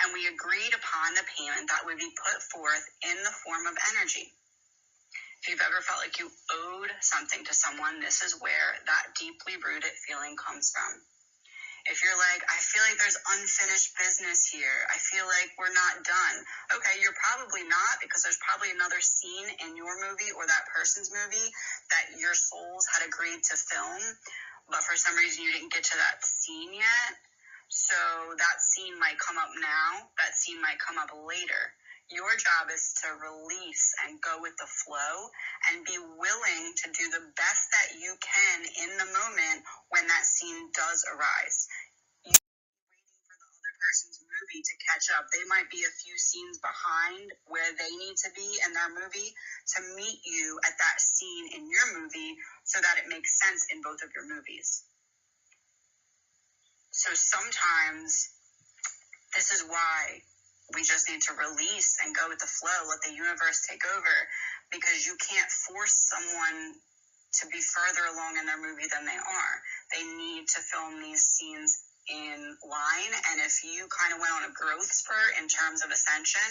and we agreed upon the payment that would be put forth in the form of energy. If you've ever felt like you owed something to someone, this is where that deeply rooted feeling comes from. If you're like, I feel like there's unfinished business here, I feel like we're not done. Okay, you're probably not, because there's probably another scene in your movie or that person's movie that your souls had agreed to film, but for some reason you didn't get to that scene yet. So that scene might come up now, that scene might come up later. Your job is to release and go with the flow and be willing to do the best that you can in the moment when that scene does arise. You might be waiting for the other person's movie to catch up. They might be a few scenes behind where they need to be in their movie to meet you at that scene in your movie so that it makes sense in both of your movies. So sometimes this is why we just need to release and go with the flow, let the universe take over, because you can't force someone to be further along in their movie than they are. They need to film these scenes in line, and if you kind of went on a growth spurt in terms of ascension,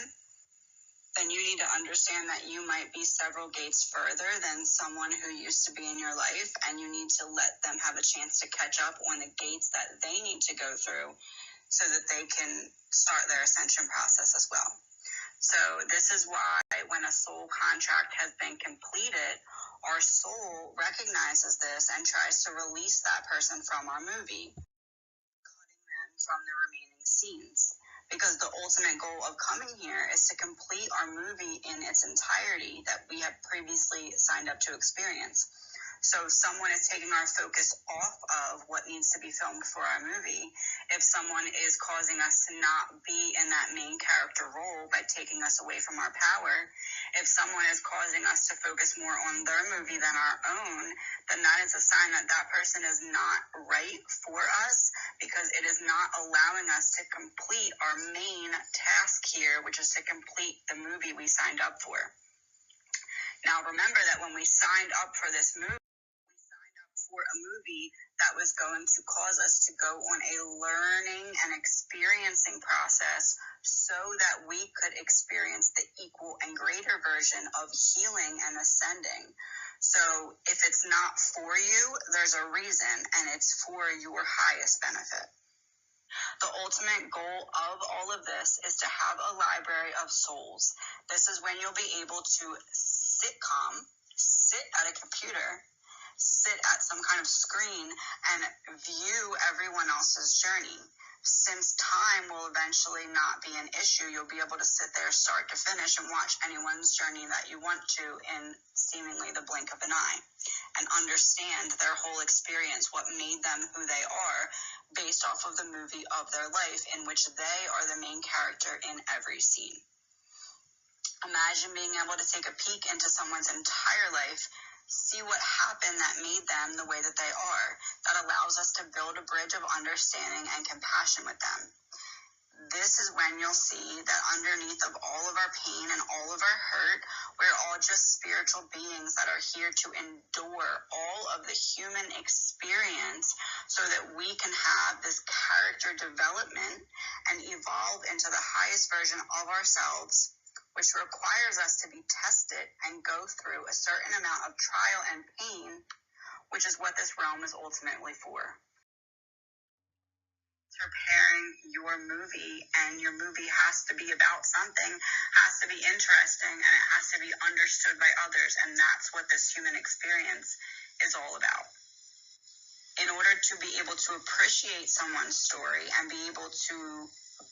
then you need to understand that you might be several gates further than someone who used to be in your life, and you need to let them have a chance to catch up on the gates that they need to go through so that they can start their ascension process as well. So this is why when a soul contract has been completed, our soul recognizes this and tries to release that person from our movie, cutting them from the remaining scenes. Because the ultimate goal of coming here is to complete our movie in its entirety that we have previously signed up to experience. So if someone is taking our focus off of what needs to be filmed for our movie, if someone is causing us to not be in that main character role by taking us away from our power, if someone is causing us to focus more on their movie than our own, then that is a sign that that person is not right for us, because it is not allowing us to complete our main task here, which is to complete the movie we signed up for. Now, remember that when we signed up for this movie, we signed up for a movie that was going to cause us to go on a learning and experiencing process so that we could experience the equal and greater version of healing and ascending. So if it's not for you, there's a reason, and it's for your highest benefit. The ultimate goal of all of this is to have a library of souls. This is when you'll be able to sit calm, sit at a computer, sit at some kind of screen, and view everyone else's journey. Since time will eventually not be an issue, you'll be able to sit there start to finish and watch anyone's journey that you want to in seemingly the blink of an eye, and understand their whole experience, what made them who they are, based off of the movie of their life in which they are the main character in every scene. Imagine being able to take a peek into someone's entire life, see what happened that made them the way that they are. That allows us to build a bridge of understanding and compassion with them. This is when you'll see that underneath of all of our pain and all of our hurt, we're all just spiritual beings that are here to endure all of the human experience so that we can have this character development and evolve into the highest version of ourselves, which requires us to be tested and go through a certain amount of trial and pain, which is what this realm is ultimately for. Preparing your movie, and your movie has to be about something, has to be interesting, and it has to be understood by others, and that's what this human experience is all about. In order to be able to appreciate someone's story and be able to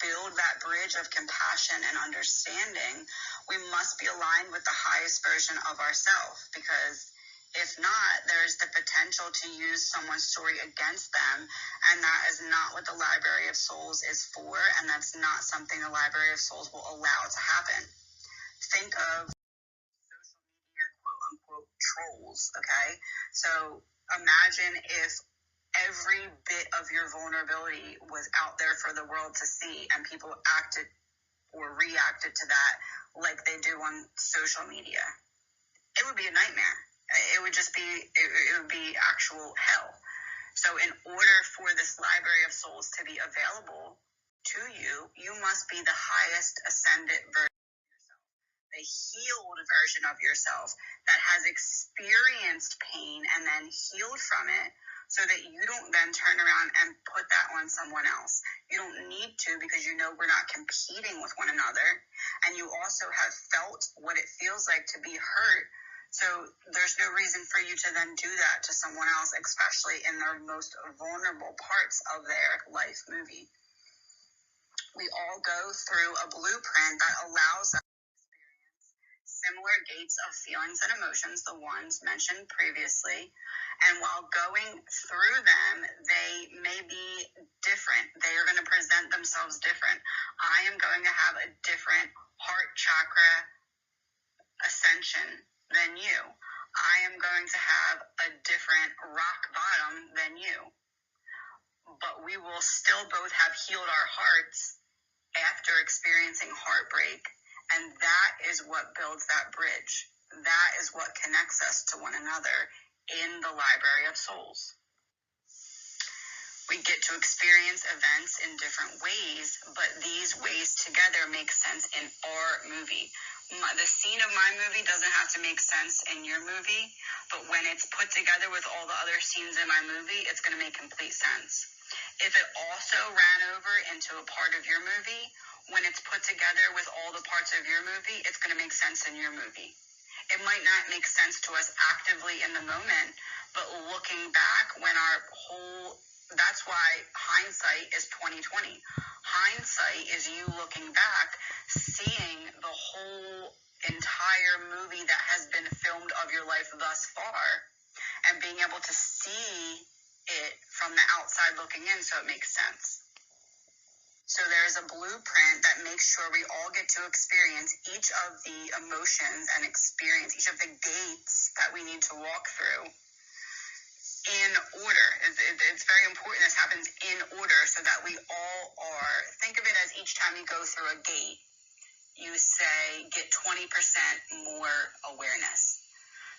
build that bridge of compassion and understanding, we must be aligned with the highest version of ourselves, because if not, there's the potential to use someone's story against them, and that is not what the Library of Souls is for, and that's not something the Library of Souls will allow to happen. Think of social media quote-unquote trolls, okay? So imagine if every bit of your vulnerability was out there for the world to see, and people acted or reacted to that like they do on social media. It would be a nightmare. It would just be, it would be actual hell. So in order for this Library of Souls to be available to you, you must be the highest ascended version of yourself, the healed version of yourself that has experienced pain and then healed from it, so that you don't then turn around and put that on someone else. You don't need to, because you know we're not competing with one another, and you also have felt what it feels like to be hurt. So there's no reason for you to then do that to someone else, especially in their most vulnerable parts of their life movie. We all go through a blueprint that allows us to experience similar gates of feelings and emotions, the ones mentioned previously. And while going through them, they may be different. They are going to present themselves different. I am going to have a different heart chakra ascension than you. I am going to have a different rock bottom than you. But we will still both have healed our hearts after experiencing heartbreak. And that is what builds that bridge. That is what connects us to one another in the Library of Souls. We get to experience events in different ways, but these ways together make sense in our movie. The scene of my movie doesn't have to make sense in your movie, but when it's put together with all the other scenes in my movie, it's going to make complete sense. If it also ran over into a part of your movie, when it's put together with all the parts of your movie, it's going to make sense in your movie. It might not make sense to us actively in the moment, but looking back, that's why hindsight is 2020. Hindsight is you looking back, seeing the whole entire movie that has been filmed of your life thus far, and and being able to see it from the outside looking in so it makes sense. So there's a blueprint that makes sure we all get to experience each of the emotions and experience each of the gates that we need to walk through in order. It's very important this happens in order so that we all are, think of it as each time you go through a gate, you say get 20% more awareness.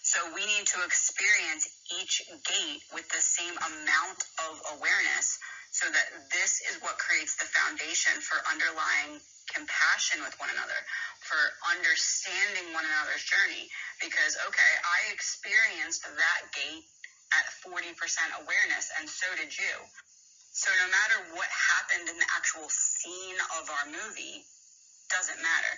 So we need to experience each gate with the same amount of awareness so that this is what creates the foundation for underlying compassion with one another, for understanding one another's journey. Because, okay, I experienced that gate at 40% awareness, and so did you. So no matter what happened in the actual scene of our movie, doesn't matter.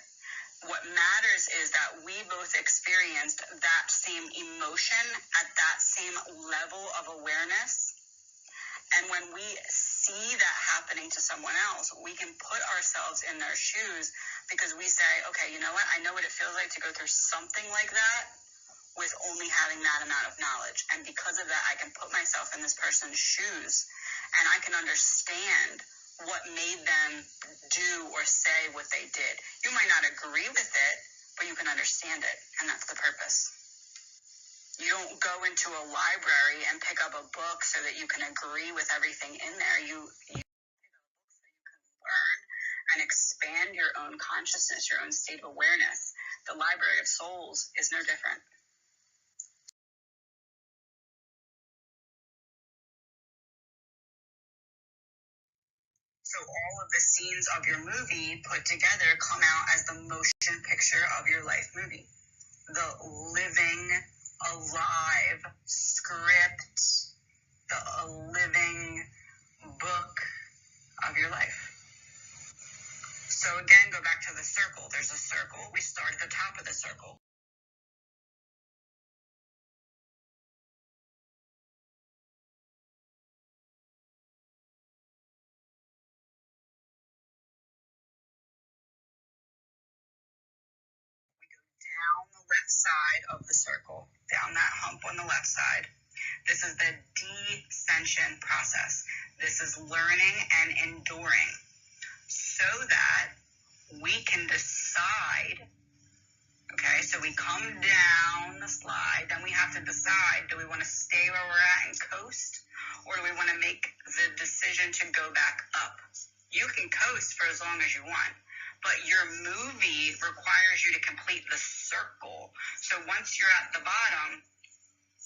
What matters is that we both experienced that same emotion at that same level of awareness. And when we see that happening to someone else, we can put ourselves in their shoes because we say, okay, you know what? I know what it feels like to go through something like that with only having that amount of knowledge. And because of that, I can put myself in this person's shoes and I can understand what made them do or say what they did. You might not agree with it, but you can understand it, and that's the purpose. You don't go into a library and pick up a book so that you can agree with everything in there. You pick up a book so you can learn and expand your own consciousness, your own state of awareness. The Library of Souls is no different. So all of the scenes of your movie put together come out as the motion picture of your life movie. The living, alive script, the living book of your life. So again, go back to the circle. There's a circle. We start at the top of the circle. Down the left side of the circle, down that hump on the left side. This is the descension process. This is learning and enduring so that we can decide. Okay, so we come down the slide, then we have to decide, do we want to stay where we're at and coast, or do we want to make the decision to go back up? You can coast for as long as you want, but your movie requires you to complete the circle. So once you're at the bottom,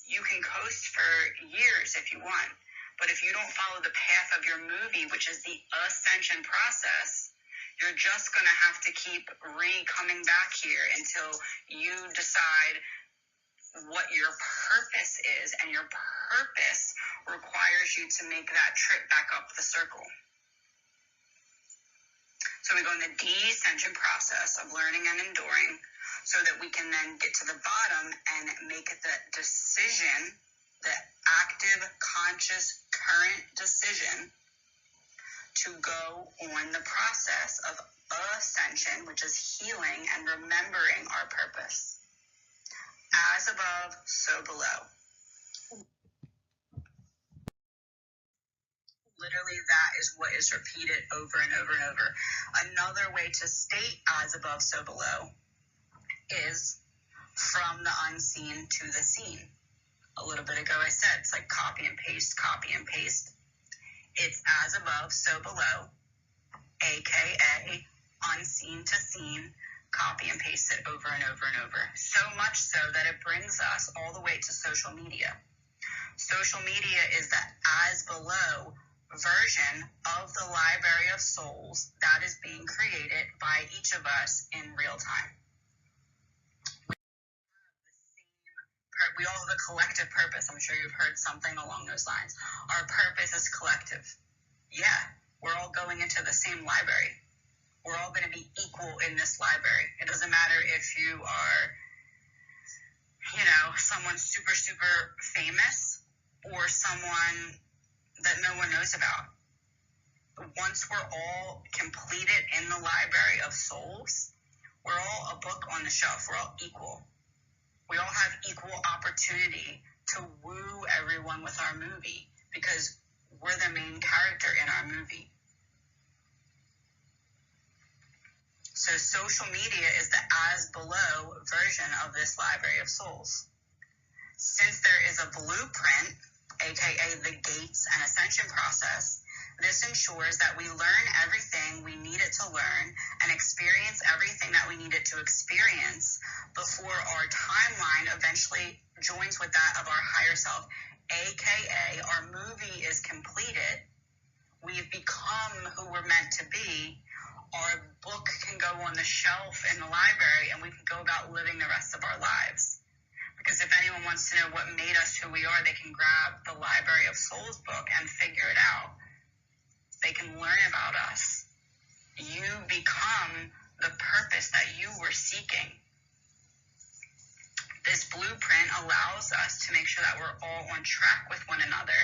you can coast for years if you want, but if you don't follow the path of your movie, which is the ascension process, you're just going to have to keep coming back here until you decide what your purpose is, and your purpose requires you to make that trip back up the circle. So we go in the descension process of learning and enduring so that we can then get to the bottom and make the decision, the active, conscious, current decision to go on the process of ascension, which is healing and remembering our purpose. As above, so below. Literally, that is what is repeated over and over and over. Another way to state as above, so below is from the unseen to the seen. A little bit ago I said it's like copy and paste, copy and paste. It's as above, so below, aka unseen to seen, copy and paste it over and over and over. So much so that it brings us all the way to social media. Social media is the as below version of the Library of Souls that is being created by each of us in real time. We all have a collective purpose. I'm sure you've heard something along those lines. Our purpose is collective. Yeah, we're all going into the same library. We're all going to be equal in this library. It doesn't matter if you are, someone super, super famous or someone that no one knows about. Once we're all completed in the Library of Souls, we're all a book on the shelf. We're all equal. We all have equal opportunity to woo everyone with our movie because we're the main character in our movie. So social media is the as below version of this library of souls. Since there is a blueprint, aka the gates and ascension process, this ensures that we learn everything we need it to learn and experience everything that we need it to experience before our timeline eventually joins with that of our higher self, aka our movie is completed. We've become who we're meant to be. Our book can go on the shelf in the library and we can go about living the rest of our lives. Because if anyone wants to know what made us who we are, they can grab the Library of Souls book and figure it out. They can learn about us. You become the purpose that you were seeking. This blueprint allows us to make sure that we're all on track with one another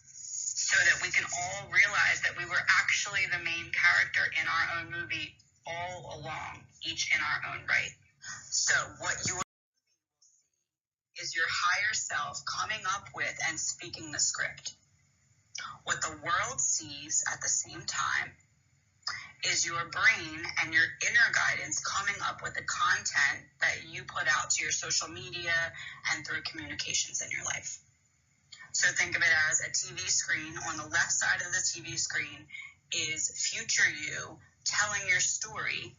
so that we can all realize that we were actually the main character in our own movie all along, each in our own right. So what you is your higher self coming up with and speaking the script. What the world sees at the same time is your brain and your inner guidance coming up with the content that you put out to your social media and through communications in your life. So think of it as a TV screen. On the left side of the TV screen is future you telling your story,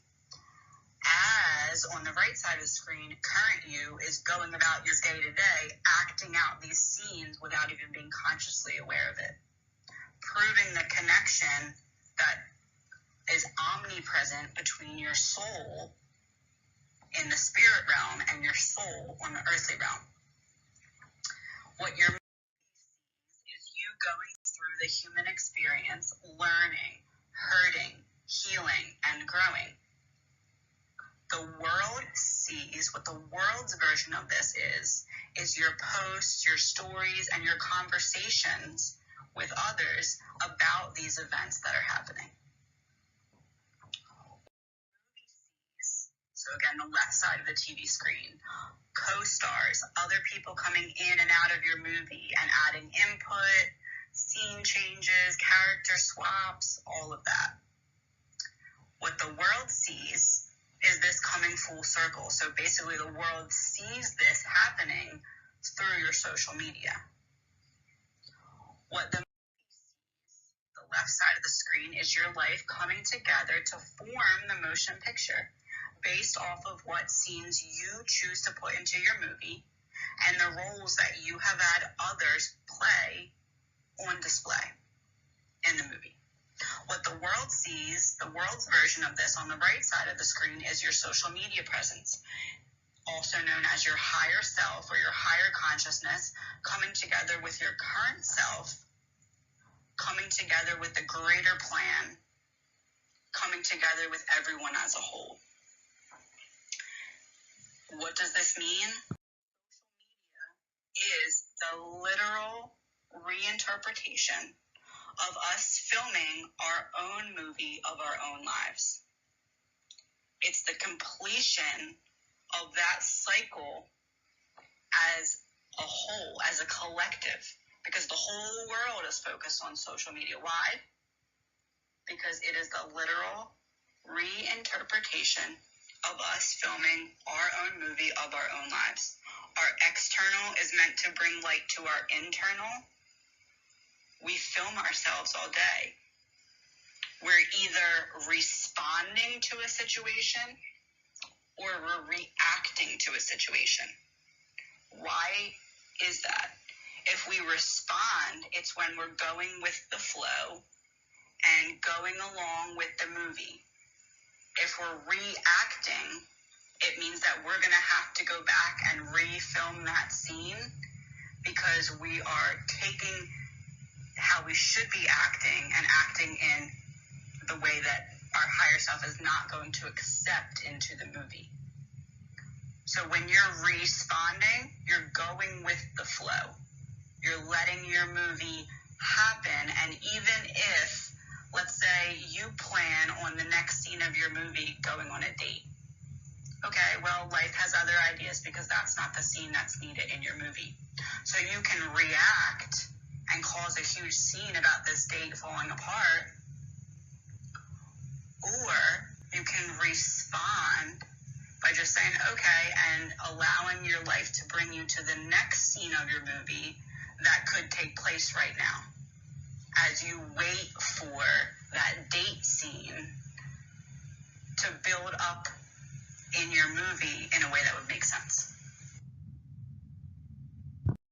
as on the right side of the screen, current you is going about your day-to-day, acting out these scenes without even being consciously aware of it, proving the connection that is omnipresent between your soul in the spirit realm and your soul on the earthly realm. What your is you going through the human experience, learning, hurting, healing, and growing. The world sees what the world's version of this is your posts, your stories, and your conversations with others about these events that are happening. So again, the left side of the TV screen, co-stars, other people coming in and out of your movie and adding input, scene changes, character swaps, all of that. What the world sees is this coming full circle. So basically the world sees this happening through your social media. What the left side of the screen is your life coming together to form the motion picture based off of what scenes you choose to put into your movie and the roles that you have had others play on display in the movie. What the world sees, the world's version of this on the right side of the screen is your social media presence, also known as your higher self or your higher consciousness coming together with your current self, coming together with the greater plan, coming together with everyone as a whole. What does this mean? Social media is the literal reinterpretation of us filming our own movie of our own lives. It's the completion of that cycle as a whole, as a collective, because the whole world is focused on social media. Why? Because it is the literal reinterpretation of us filming our own movie of our own lives. Our external is meant to bring light to our internal. We film ourselves all day. We're either responding to a situation or we're reacting to a situation. Why is that? If we respond, it's when we're going with the flow and going along with the movie. If we're reacting, it means that we're going to have to go back and refilm that scene because we are taking how we should be acting and acting in the way that our higher self is not going to accept into the movie. So when you're responding, you're going with the flow. You're letting your movie happen. And even if, let's say, you plan on the next scene of your movie going on a date. Okay, well, life has other ideas because that's not the scene that's needed in your movie. So you can react and cause a huge scene about this date falling apart, or you can respond by just saying, okay, and allowing your life to bring you to the next scene of your movie that could take place right now as you wait for that date scene to build up in your movie in a way that would make sense.